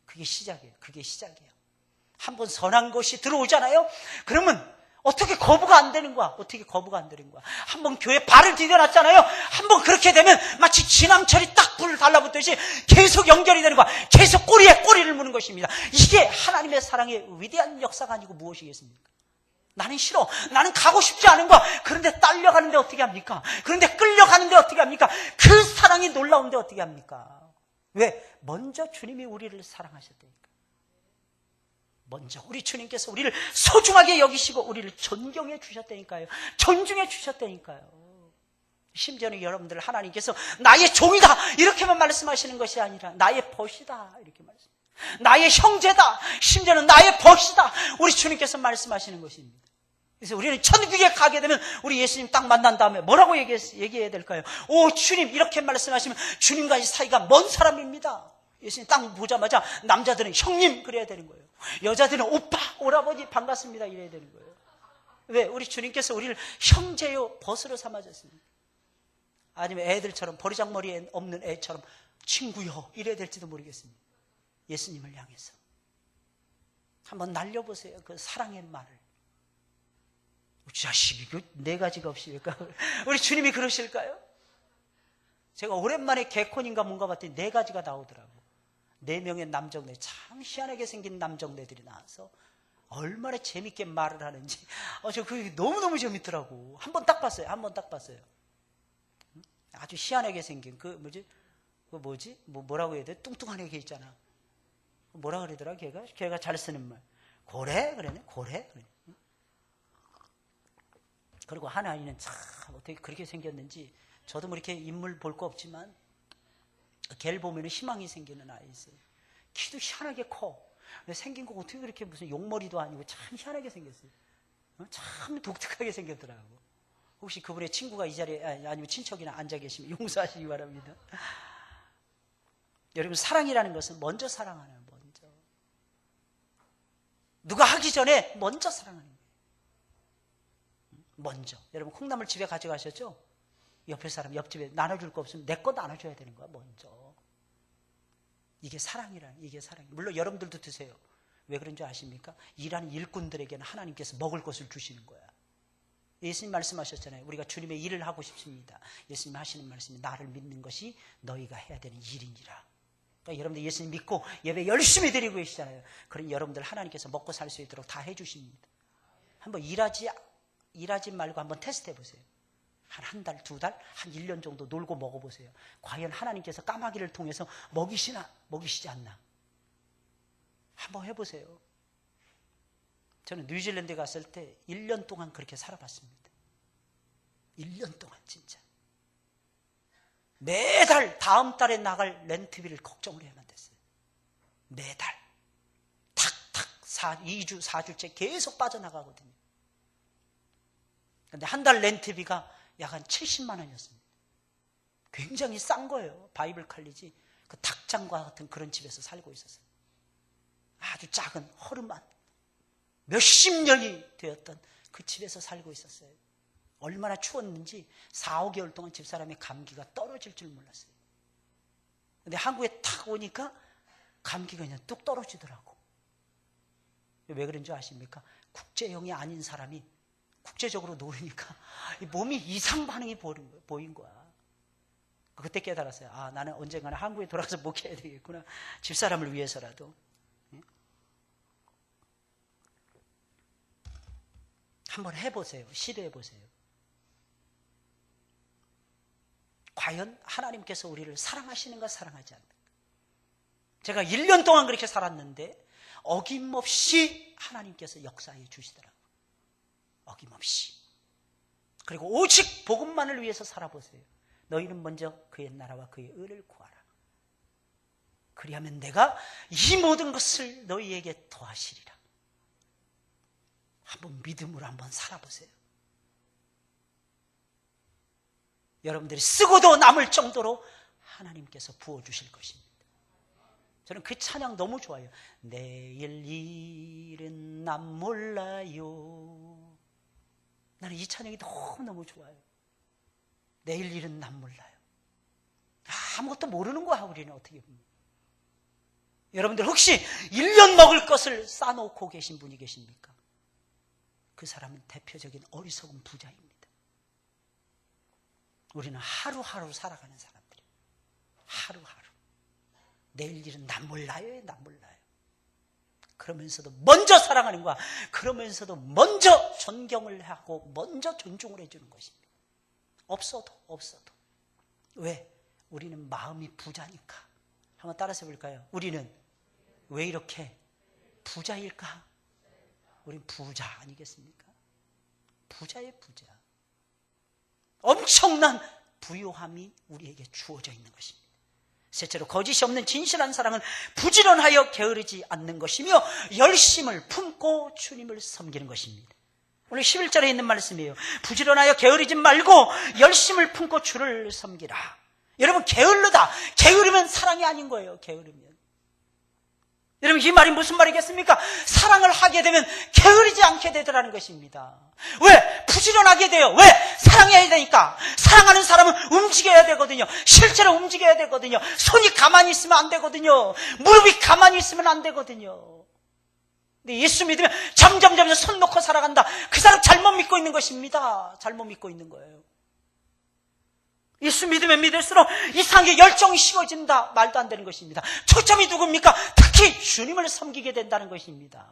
그게 시작이에요. 그게 시작이에요. 한 번 선한 것이 들어오잖아요. 그러면 어떻게 거부가 안 되는 거야? 어떻게 거부가 안 되는 거야? 한 번 교회 발을 디뎌놨잖아요. 한 번 그렇게 되면 마치 진함철이 딱 불을 달라붙듯이 계속 연결이 되는 거야. 계속 꼬리에 꼬리를 무는 것입니다. 이게 하나님의 사랑의 위대한 역사가 아니고 무엇이겠습니까? 나는 싫어. 나는 가고 싶지 않은 거야. 그런데 딸려가는데 어떻게 합니까? 그런데 끌려가는데 어떻게 합니까? 그 사랑이 놀라운데 어떻게 합니까? 왜? 먼저 주님이 우리를 사랑하셨다니까. 먼저 우리 주님께서 우리를 소중하게 여기시고 우리를 존경해 주셨다니까요. 존중해 주셨다니까요. 심지어는 여러분들 하나님께서 나의 종이다 이렇게만 말씀하시는 것이 아니라 나의 벗이다 이렇게 말씀하십니다. 나의 형제다, 심지어는 나의 벗이다 우리 주님께서 말씀하시는 것입니다. 그래서 우리는 천국에 가게 되면 우리 예수님 딱 만난 다음에 뭐라고 얘기해야 될까요? 오 주님 이렇게 말씀하시면 주님과의 사이가 먼 사람입니다. 예수님 딱 보자마자 남자들은 형님 그래야 되는 거예요. 여자들은 오빠, 오라버니 반갑습니다 이래야 되는 거예요. 왜? 우리 주님께서 우리를 형제요 벗으로 삼아줬습니다. 아니면 애들처럼 버리장머리에 없는 애처럼 친구요 이래야 될지도 모르겠습니다. 예수님을 향해서 한번 날려보세요. 그 사랑의 말을. 자식이 그 네 가지가 없이 왜까? 우리 주님이 그러실까요? 제가 오랜만에 개콘인가 뭔가 봤더니 네 가지가 나오더라고. 4명의 남정네, 참 희한하게 생긴 남정네들이 나와서 얼마나 재밌게 말을 하는지 저 그게 너무너무 재밌더라고. 한 번 딱 봤어요. 한 번 딱 봤어요. 아주 희한하게 생긴 뭐라고 해야 돼? 뚱뚱한 애가 있잖아. 뭐라 그러더라 걔가 잘 쓰는 말. 고래? 그러네. 고래? 그래. 그리고 하나이는 참 어떻게 그렇게 생겼는지 저도 뭐 이렇게 인물 볼 거 없지만 걔를 보면 희망이 생기는 아이 있어요. 키도 희한하게 커. 생긴 거 어떻게 그렇게 무슨 용머리도 아니고 참 희한하게 생겼어요. 참 독특하게 생겼더라고. 혹시 그분의 친구가 이 자리에 아니면 친척이나 앉아 계시면 용서하시기 바랍니다. 여러분 사랑이라는 것은 먼저 사랑하는 거예요. 먼저. 누가 하기 전에 먼저 사랑하는 거예요. 먼저. 여러분 콩나물 집에 가져가셨죠? 옆에 사람 옆집에 나눠줄 거 없으면 내 거 나눠줘야 되는 거야. 먼저. 이게 이게 사랑. 물론 여러분들도 드세요. 왜 그런 줄 아십니까? 일하는 일꾼들에게는 하나님께서 먹을 것을 주시는 거야. 예수님 말씀하셨잖아요. 우리가 주님의 일을 하고 싶습니다. 예수님 하시는 말씀이 나를 믿는 것이 너희가 해야 되는 일이니라. 그러니까 여러분들 예수님 믿고 예배 열심히 드리고 계시잖아요. 그런 여러분들 하나님께서 먹고 살 수 있도록 다 해주십니다. 한번 일하지 말고 한번 테스트 해보세요. 한 달, 2달, 한 1년 정도 놀고 먹어보세요. 과연 하나님께서 까마귀를 통해서 먹이시지 않나? 한번 해보세요. 저는 뉴질랜드에 갔을 때 1년 동안 그렇게 살아봤습니다. 1년 동안 진짜. 매달 다음 달에 나갈 렌트비를 걱정을 해야만 됐어요. 매달. 탁탁 2주, 4주째 계속 빠져나가거든요. 근데 한 달 렌트비가 약 한 70만 원이었습니다. 굉장히 싼 거예요. 바이블 칼리지 그 닭장과 같은 그런 집에서 살고 있었어요. 아주 작은 허름한 몇십 년이 되었던 그 집에서 살고 있었어요. 얼마나 추웠는지 4, 5개월 동안 집사람의 감기가 떨어질 줄 몰랐어요. 근데 한국에 탁 오니까 감기가 그냥 뚝 떨어지더라고. 왜 그런 줄 아십니까? 국제형이 아닌 사람이 국제적으로 노르니까 몸이 이상 반응이 보인 거야. 그때 깨달았어요. 아, 나는 언젠가는 한국에 돌아가서 목회해야 되겠구나. 집사람을 위해서라도. 한번 해보세요. 시도해보세요. 과연 하나님께서 우리를 사랑하시는가 사랑하지 않는가. 제가 1년 동안 그렇게 살았는데 어김없이 하나님께서 역사해 주시더라고요. 어김없이. 그리고 오직 복음만을 위해서 살아보세요. 너희는 먼저 그의 나라와 그의 의를 구하라. 그리하면 내가 이 모든 것을 너희에게 더하시리라. 한번 믿음으로 한번 살아보세요. 여러분들이 쓰고도 남을 정도로 하나님께서 부어주실 것입니다. 저는 그 찬양 너무 좋아요. 내일 일은 난 몰라요. 나는 이 찬양이 너무너무 좋아요. 내일 일은 난 몰라요. 아무것도 모르는 거야, 우리는 어떻게 보면. 여러분들 혹시 1년 먹을 것을 싸놓고 계신 분이 계십니까? 그 사람은 대표적인 어리석은 부자입니다. 우리는 하루하루 살아가는 사람들이에요. 하루하루. 내일 일은 난 몰라요. 난 몰라요. 그러면서도 먼저 사랑하는 거야. 그러면서도 먼저 존경을 하고 먼저 존중을 해주는 것입니다. 없어도. 왜? 우리는 마음이 부자니까. 한번 따라서 볼까요? 우리는 왜 이렇게 부자일까? 우린 부자 아니겠습니까? 부자의 부자. 엄청난 부유함이 우리에게 주어져 있는 것입니다. 셋째로 거짓이 없는 진실한 사랑은 부지런하여 게으르지 않는 것이며 열심을 품고 주님을 섬기는 것입니다. 오늘 11절에 있는 말씀이에요. 부지런하여 게으르지 말고 열심을 품고 주를 섬기라. 여러분, 게을르다. 게으르면 사랑이 아닌 거예요. 게으르면. 여러분, 이 말이 무슨 말이겠습니까? 사랑을 하게 되면 게으르지 않게 되더라는 것입니다. 왜? 부지런하게 돼요. 왜? 사랑해야 되니까. 사랑하는 사람은 움직여야 되거든요. 실제로 움직여야 되거든요. 손이 가만히 있으면 안 되거든요. 무릎이 가만히 있으면 안 되거든요. 근데 예수 믿으면 점점 손 놓고 살아간다. 그 사람 잘못 믿고 있는 것입니다. 잘못 믿고 있는 거예요. 예수 믿으면 믿을수록 이상하게 열정이 식어진다. 말도 안 되는 것입니다. 초점이 누굽니까? 특히 주님을 섬기게 된다는 것입니다.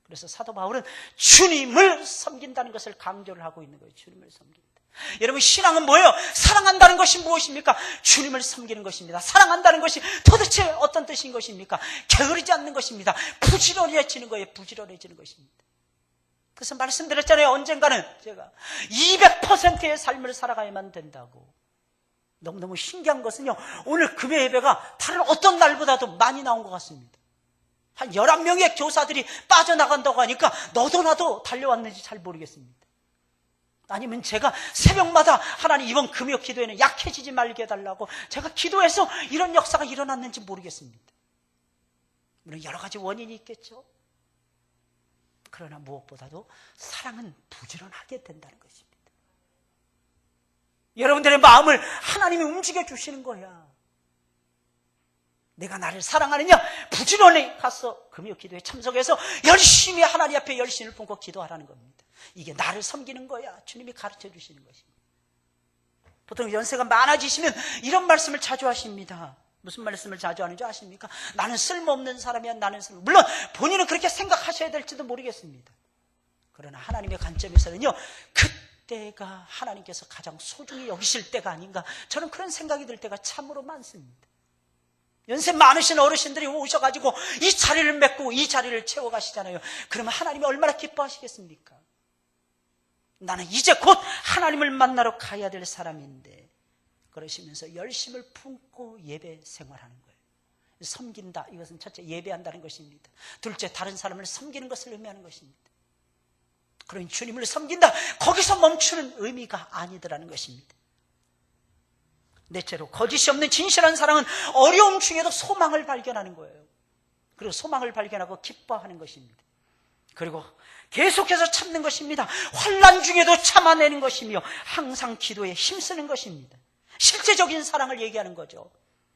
그래서 사도 바울은 주님을 섬긴다는 것을 강조를 하고 있는 거예요. 주님을 섬긴다. 여러분, 신앙은 뭐예요? 사랑한다는 것이 무엇입니까? 주님을 섬기는 것입니다. 사랑한다는 것이 도대체 어떤 뜻인 것입니까? 게으르지 않는 것입니다. 부지런해지는 거예요. 부지런해지는 것입니다. 그래서 말씀드렸잖아요. 언젠가는 제가 200%의 삶을 살아가야만 된다고. 너무너무 신기한 것은요, 오늘 금요 예배가 다른 어떤 날보다도 많이 나온 것 같습니다. 한 11명의 교사들이 빠져나간다고 하니까 너도 나도 달려왔는지 잘 모르겠습니다. 아니면 제가 새벽마다 하나님 이번 금요 기도에는 약해지지 말게 해달라고 제가 기도해서 이런 역사가 일어났는지 모르겠습니다. 물론 여러 가지 원인이 있겠죠. 그러나 무엇보다도 사랑은 부지런하게 된다는 것입니다. 여러분들의 마음을 하나님이 움직여 주시는 거야. 내가 나를 사랑하느냐? 부지런히 가서 금요 기도에 참석해서 열심히 하나님 앞에 열심을 품고 기도하라는 겁니다. 이게 나를 섬기는 거야. 주님이 가르쳐 주시는 것입니다. 보통 연세가 많아지시면 이런 말씀을 자주 하십니다. 무슨 말씀을 자주 하는지 아십니까? 나는 쓸모없는 사람이야. 물론 본인은 그렇게 생각하셔야 될지도 모르겠습니다. 그러나 하나님의 관점에서는요, 그때가 하나님께서 가장 소중히 여기실 때가 아닌가, 저는 그런 생각이 들 때가 참으로 많습니다. 연세 많으신 어르신들이 오셔가지고 이 자리를 메꾸고 이 자리를 채워가시잖아요. 그러면 하나님이 얼마나 기뻐하시겠습니까? 나는 이제 곧 하나님을 만나러 가야 될 사람인데, 그러시면서 열심을 품고 예배 생활하는 거예요. 섬긴다, 이것은 첫째 예배한다는 것입니다. 둘째, 다른 사람을 섬기는 것을 의미하는 것입니다. 그러니 주님을 섬긴다, 거기서 멈추는 의미가 아니더라는 것입니다. 넷째로, 거짓이 없는 진실한 사랑은 어려움 중에도 소망을 발견하는 거예요. 그리고 소망을 발견하고 기뻐하는 것입니다. 그리고 계속해서 참는 것입니다. 환난 중에도 참아내는 것이며 항상 기도에 힘쓰는 것입니다. 실제적인 사랑을 얘기하는 거죠.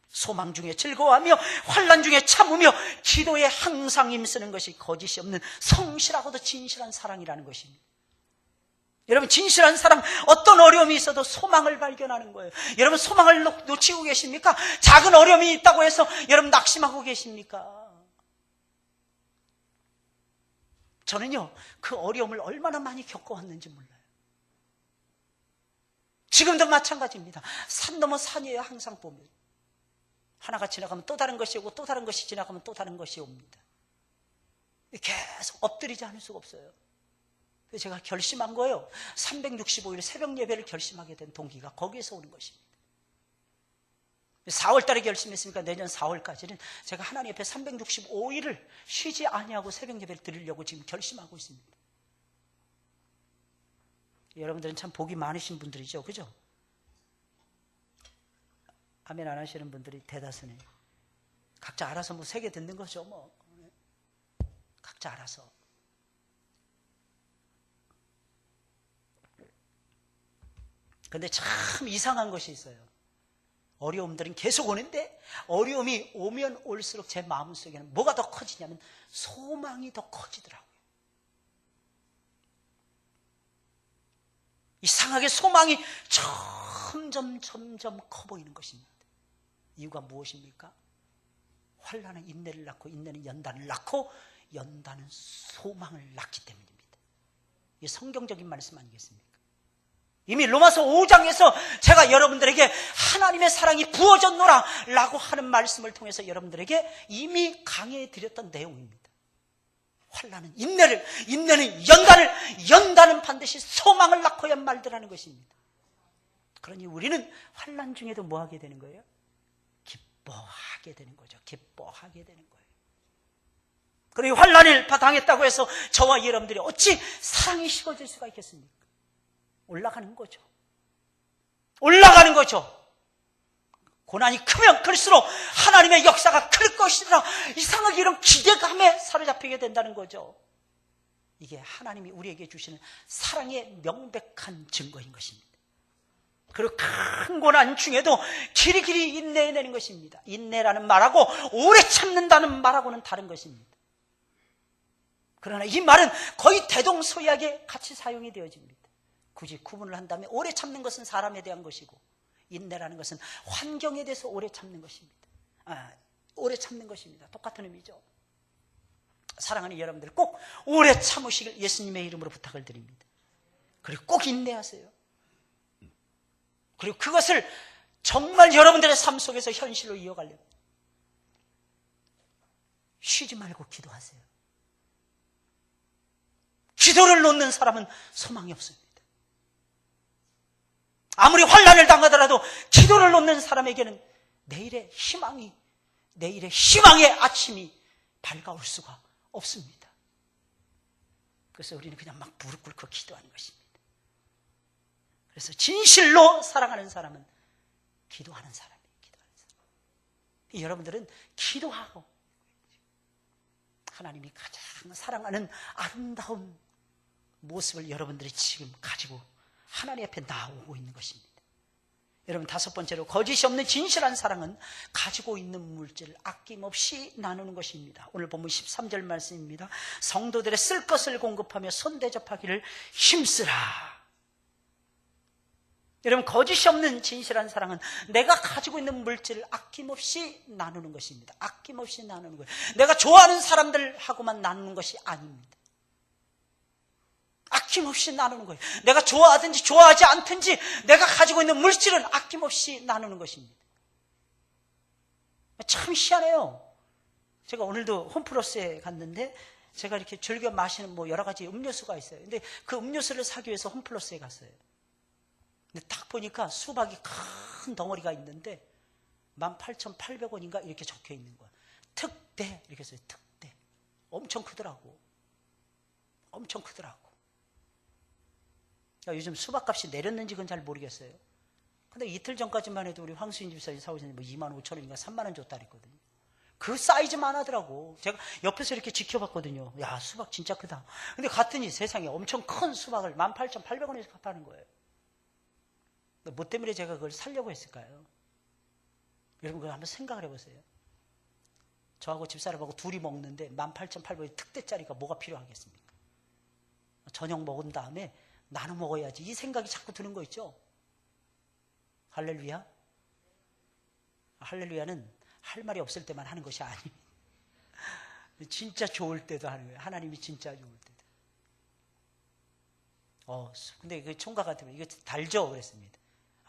소망 중에 즐거워하며 환난 중에 참으며 기도에 항상 힘쓰는 것이 거짓이 없는 성실하고도 진실한 사랑이라는 것입니다. 여러분, 진실한 사랑, 어떤 어려움이 있어도 소망을 발견하는 거예요. 여러분, 소망을 놓치고 계십니까? 작은 어려움이 있다고 해서 여러분 낙심하고 계십니까? 저는요, 그 어려움을 얼마나 많이 겪어왔는지 몰라요. 지금도 마찬가지입니다. 산 넘어 산이에요. 항상 보면 하나가 지나가면 또 다른 것이 오고 또 다른 것이 지나가면 또 다른 것이 옵니다. 계속 엎드리지 않을 수가 없어요. 그래서 제가 결심한 거예요. 365일 새벽 예배를 결심하게 된 동기가 거기에서 오는 것입니다. 4월 달에 결심했으니까 내년 4월까지는 제가 하나님 앞에 365일을 쉬지 아니하고 새벽 예배를 드리려고 지금 결심하고 있습니다. 여러분들은 참 복이 많으신 분들이죠, 그죠? 아멘 안 하시는 분들이 대다수네. 각자 알아서 뭐 새겨 듣는 거죠, 뭐. 각자 알아서. 근데 참 이상한 것이 있어요. 어려움들은 계속 오는데 어려움이 오면 올수록 제 마음속에는 뭐가 더 커지냐면 소망이 더 커지더라고요. 이상하게 소망이 점점 커 보이는 것입니다. 이유가 무엇입니까? 환난은 인내를 낳고 인내는 연단을 낳고 연단은 소망을 낳기 때문입니다. 이게 성경적인 말씀 아니겠습니까? 이미 로마서 5장에서 제가 여러분들에게 하나님의 사랑이 부어졌노라 라고 하는 말씀을 통해서 여러분들에게 이미 강해해 드렸던 내용입니다. 환난은 인내를, 인내는 연단을, 연단은 반드시 소망을 낳고야 말더라는 것입니다. 그러니 우리는 환난 중에도 뭐 하게 되는 거예요? 기뻐하게 되는 거죠. 기뻐하게 되는 거예요. 그리고 환난을 당했다고 해서 저와 여러분들이 어찌 사랑이 식어질 수가 있겠습니까? 올라가는 거죠. 올라가는 거죠. 고난이 크면 클수록 하나님의 역사가 클 것이라 이상하게 이런 기대감에 사로잡히게 된다는 거죠. 이게 하나님이 우리에게 주시는 사랑의 명백한 증거인 것입니다. 그리고 큰 고난 중에도 길이길이 인내해내는 것입니다. 인내라는 말하고 오래 참는다는 말하고는 다른 것입니다. 그러나 이 말은 거의 대동소이하게 같이 사용이 되어집니다. 굳이 구분을 한다면 오래 참는 것은 사람에 대한 것이고 인내라는 것은 환경에 대해서 오래 참는 것입니다. 오래 참는 것입니다. 똑같은 의미죠. 사랑하는 여러분들 꼭 오래 참으시길 예수님의 이름으로 부탁을 드립니다. 그리고 꼭 인내하세요. 그리고 그것을 정말 여러분들의 삶 속에서 현실로 이어가려면 쉬지 말고 기도하세요. 기도를 놓는 사람은 소망이 없습니다. 아무리 환난을 당하더라도 기도를 놓는 사람에게는 내일의 희망의 아침이 밝아올 수가 없습니다. 그래서 우리는 그냥 막 무릎 꿇고 기도하는 것입니다. 그래서 진실로 사랑하는 사람은 기도하는 사람이에요. 여러분들은 기도하고 하나님이 가장 사랑하는 아름다운 모습을 여러분들이 지금 가지고 하나님 앞에 나오고 있는 것입니다. 여러분, 다섯 번째로 거짓이 없는 진실한 사랑은 가지고 있는 물질을 아낌없이 나누는 것입니다. 오늘 본문 13절 말씀입니다. 성도들의 쓸 것을 공급하며 손대접하기를 힘쓰라. 여러분, 거짓이 없는 진실한 사랑은 내가 가지고 있는 물질을 아낌없이 나누는 것입니다. 아낌없이 나누는 거예요. 내가 좋아하는 사람들하고만 나누는 것이 아닙니다. 아낌없이 나누는 거예요. 내가 좋아하든지 좋아하지 않든지 내가 가지고 있는 물질은 아낌없이 나누는 것입니다. 참 희한해요. 제가 오늘도 홈플러스에 갔는데 제가 이렇게 즐겨 마시는 뭐 여러 가지 음료수가 있어요. 근데 그 음료수를 사기 위해서 홈플러스에 갔어요. 근데 딱 보니까 수박이 큰 덩어리가 있는데 18,800원인가 이렇게 적혀 있는 거야. 특대 이렇게 써요. 특대. 엄청 크더라고. 엄청 크더라고. 요즘 수박값이 내렸는지 그건 잘 모르겠어요. 근데 이틀 전까지만 해도 우리 황수인 집사님 사오셨는데 뭐 2만 5천 원인가 3만 원 줬다 그랬거든요. 그 사이즈만 하더라고. 제가 옆에서 이렇게 지켜봤거든요. 야, 수박 진짜 크다. 근데 갔더니 세상에 엄청 큰 수박을 18,800원에서 파는 거예요. 뭐 때문에 제가 그걸 사려고 했을까요? 여러분 그걸 한번 생각을 해보세요. 저하고 집사람하고 둘이 먹는데 18,800원의 특대짜리가 뭐가 필요하겠습니까? 저녁 먹은 다음에 나눠 먹어야지. 이 생각이 자꾸 드는 거 있죠? 할렐루야? 할렐루야는 할 말이 없을 때만 하는 것이 아닙니다. 진짜 좋을 때도 하는 거예요. 하나님이 진짜 좋을 때도. 근데 그 총각 같으면 이거 달죠? 그랬습니다.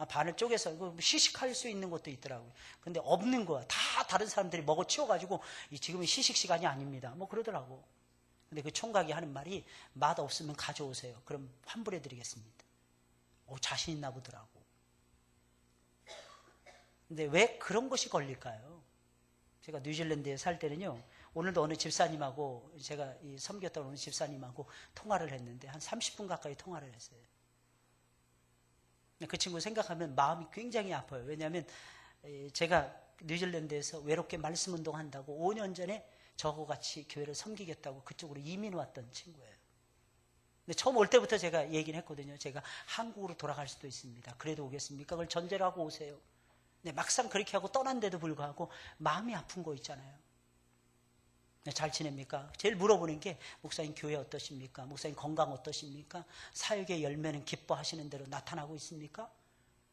반을 쪼개서 이거 시식할 수 있는 것도 있더라고요. 근데 없는 거야. 다 다른 사람들이 먹어 치워가지고 지금은 시식 시간이 아닙니다. 뭐 그러더라고. 근데 그 총각이 하는 말이 맛 없으면 가져오세요. 그럼 환불해 드리겠습니다. 자신 있나 보더라고. 근데 왜 그런 것이 걸릴까요? 제가 뉴질랜드에 살 때는요, 오늘도 어느 집사님하고 제가 섬겼던 어느 집사님하고 통화를 했는데 한 30분 가까이 통화를 했어요. 그 친구 생각하면 마음이 굉장히 아파요. 왜냐하면 제가 뉴질랜드에서 외롭게 말씀 운동한다고 5년 전에 저하고 같이 교회를 섬기겠다고 그쪽으로 이민 왔던 친구예요. 근데 처음 올 때부터 제가 얘기를 했거든요. 제가 한국으로 돌아갈 수도 있습니다. 그래도 오겠습니까? 그걸 전제로 하고 오세요. 근데 막상 그렇게 하고 떠난데도 불구하고 마음이 아픈 거 있잖아요. 잘 지냅니까? 제일 물어보는 게 목사님 교회 어떠십니까? 목사님 건강 어떠십니까? 사역의 열매는 기뻐하시는 대로 나타나고 있습니까?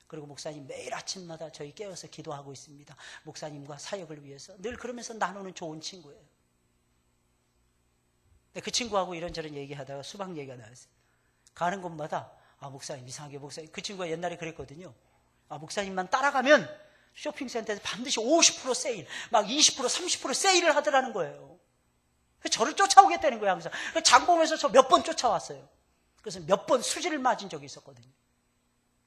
그리고 목사님 매일 아침마다 저희 깨어서 기도하고 있습니다. 목사님과 사역을 위해서 늘 그러면서 나누는 좋은 친구예요. 그 친구하고 이런저런 얘기하다가 수박 얘기가 나왔어요. 가는 곳마다 목사님 이상하게 목사님, 그 친구가 옛날에 그랬거든요. 목사님만 따라가면 쇼핑센터에서 반드시 50% 세일, 막 20%, 30% 세일을 하더라는 거예요. 저를 쫓아오겠다는 거예요, 항상. 장보면서 저 몇 번 쫓아왔어요. 그래서 몇 번 수지를 맞은 적이 있었거든요.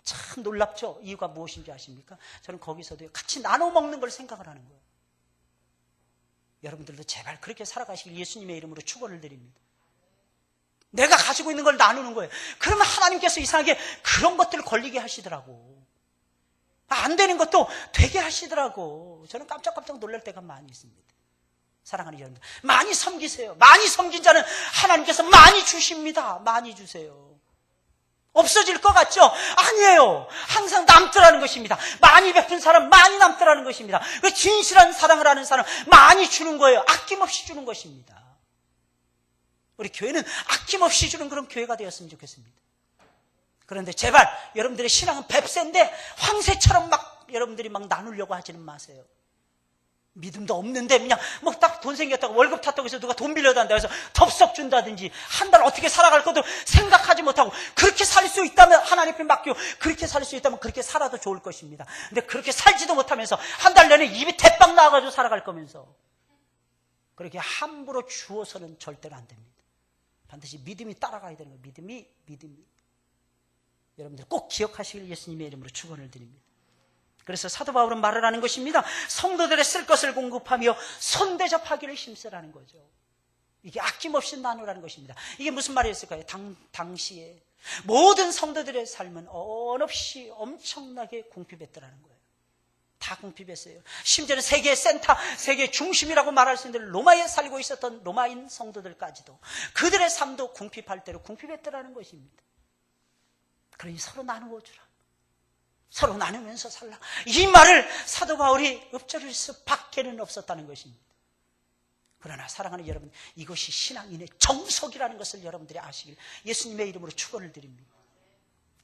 참 놀랍죠? 이유가 무엇인지 아십니까? 저는 거기서도 같이 나눠 먹는 걸 생각을 하는 거예요. 여러분들도 제발 그렇게 살아가시길 예수님의 이름으로 축원을 드립니다. 내가 가지고 있는 걸 나누는 거예요. 그러면 하나님께서 이상하게 그런 것들을 걸리게 하시더라고. 안 되는 것도 되게 하시더라고. 저는 깜짝깜짝 놀랄 때가 많이 있습니다. 사랑하는 여러분들, 많이 섬기세요. 많이 섬긴 자는 하나님께서 많이 주십니다. 많이 주세요. 없어질 것 같죠? 아니에요. 항상 남더라는 것입니다. 많이 베푼 사람 많이 남더라는 것입니다. 그 진실한 사랑을 하는 사람 많이 주는 거예요. 아낌없이 주는 것입니다. 우리 교회는 아낌없이 주는 그런 교회가 되었으면 좋겠습니다. 그런데 제발 여러분들의 신앙은 뱁새인데 황새처럼 막 여러분들이 막 나누려고 하지는 마세요. 믿음도 없는데 그냥 뭐 딱 돈 생겼다고 월급 탔다고 해서 누가 돈 빌려단다 해서 덥석 준다든지 한 달 어떻게 살아갈 것도 생각하지 못하고 그렇게 살 수 있다면 하나님께 맡기고 그렇게 살 수 있다면 그렇게 살아도 좋을 것입니다. 근데 그렇게 살지도 못하면서 한 달 내내 입이 대빵 나와가지고 살아갈 거면서 그렇게 함부로 주어서는 절대로 안 됩니다. 반드시 믿음이 따라가야 되는 거예요. 믿음이. 여러분들 꼭 기억하시길 예수님의 이름으로 축원을 드립니다. 그래서 사도 바울은 말을 하는 것입니다. 성도들의 쓸 것을 공급하며 손대접하기를 힘쓰라는 거죠. 이게 아낌없이 나누라는 것입니다. 이게 무슨 말이었을까요? 당시에 모든 성도들의 삶은 언없이 엄청나게 궁핍했더라는 거예요. 다 궁핍했어요. 심지어는 세계의 센터, 세계의 중심이라고 말할 수 있는 로마에 살고 있었던 로마인 성도들까지도 그들의 삶도 궁핍할 대로 궁핍했더라는 것입니다. 그러니 서로 나누어 주라. 서로 나누면서 살라. 이 말을 사도 바울이 읊조릴 수밖에는 없었다는 것입니다. 그러나 사랑하는 여러분, 이것이 신앙인의 정석이라는 것을 여러분들이 아시길 예수님의 이름으로 축원을 드립니다.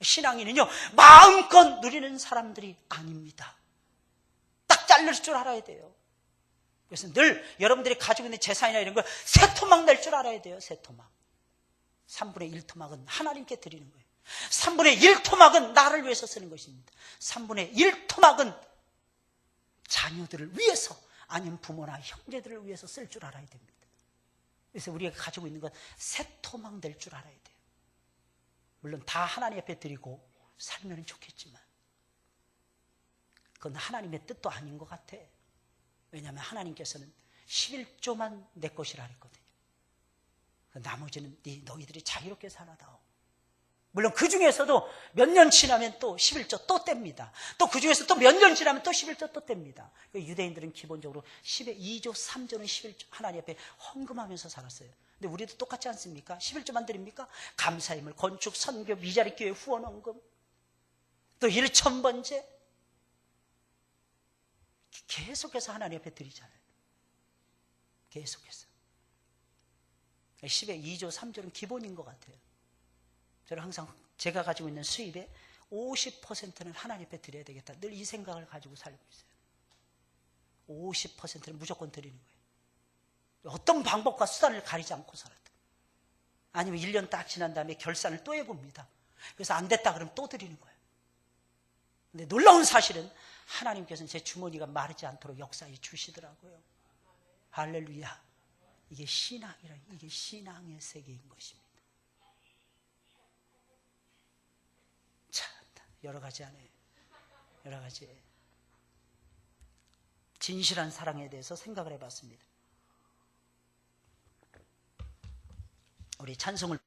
신앙인은요, 마음껏 누리는 사람들이 아닙니다. 딱 자를 줄 알아야 돼요. 그래서 늘 여러분들이 가지고 있는 재산이나 이런 걸 세 토막 낼 줄 알아야 돼요. 세 토막. 3분의 1 토막은 하나님께 드리는 거예요. 3분의 1 토막은 나를 위해서 쓰는 것입니다. 3분의 1 토막은 자녀들을 위해서 아니면 부모나 형제들을 위해서 쓸 줄 알아야 됩니다. 그래서 우리가 가지고 있는 건 세 토막 낼 줄 알아야 돼요. 물론 다 하나님 앞에 드리고 살면 좋겠지만 그건 하나님의 뜻도 아닌 것 같아. 왜냐하면 하나님께서는 11조만 내 것이라 했거든요. 나머지는 너희들이 자유롭게 살아다오. 물론 그 중에서도 몇 년 지나면 또 11조 또 뗍니다. 또 그 중에서 또 몇 년 지나면 또 11조 또 뗍니다. 유대인들은 기본적으로 2조, 3조는 11조 하나님 앞에 헌금하면서 살았어요. 근데 우리도 똑같지 않습니까? 11조만 드립니까? 감사임을, 건축, 선교, 미자리 교회 후원 헌금, 또 1,000번째 계속해서 하나님 앞에 드리잖아요. 계속해서 10에 2조, 3조는 기본인 것 같아요. 저는 항상 제가 가지고 있는 수입의 50%는 하나님 앞에 드려야 되겠다. 늘 이 생각을 가지고 살고 있어요. 50%는 무조건 드리는 거예요. 어떤 방법과 수단을 가리지 않고 살아도. 아니면 1년 딱 지난 다음에 결산을 또 해봅니다. 그래서 안 됐다 그러면 또 드리는 거예요. 근데 놀라운 사실은 하나님께서는 제 주머니가 마르지 않도록 역사해 주시더라고요. 할렐루야. 이게 신앙이라, 이게 신앙의 세계인 것입니다. 참, 여러 가지 안에 여러 가지 진실한 사랑에 대해서 생각을 해봤습니다. 우리 찬송을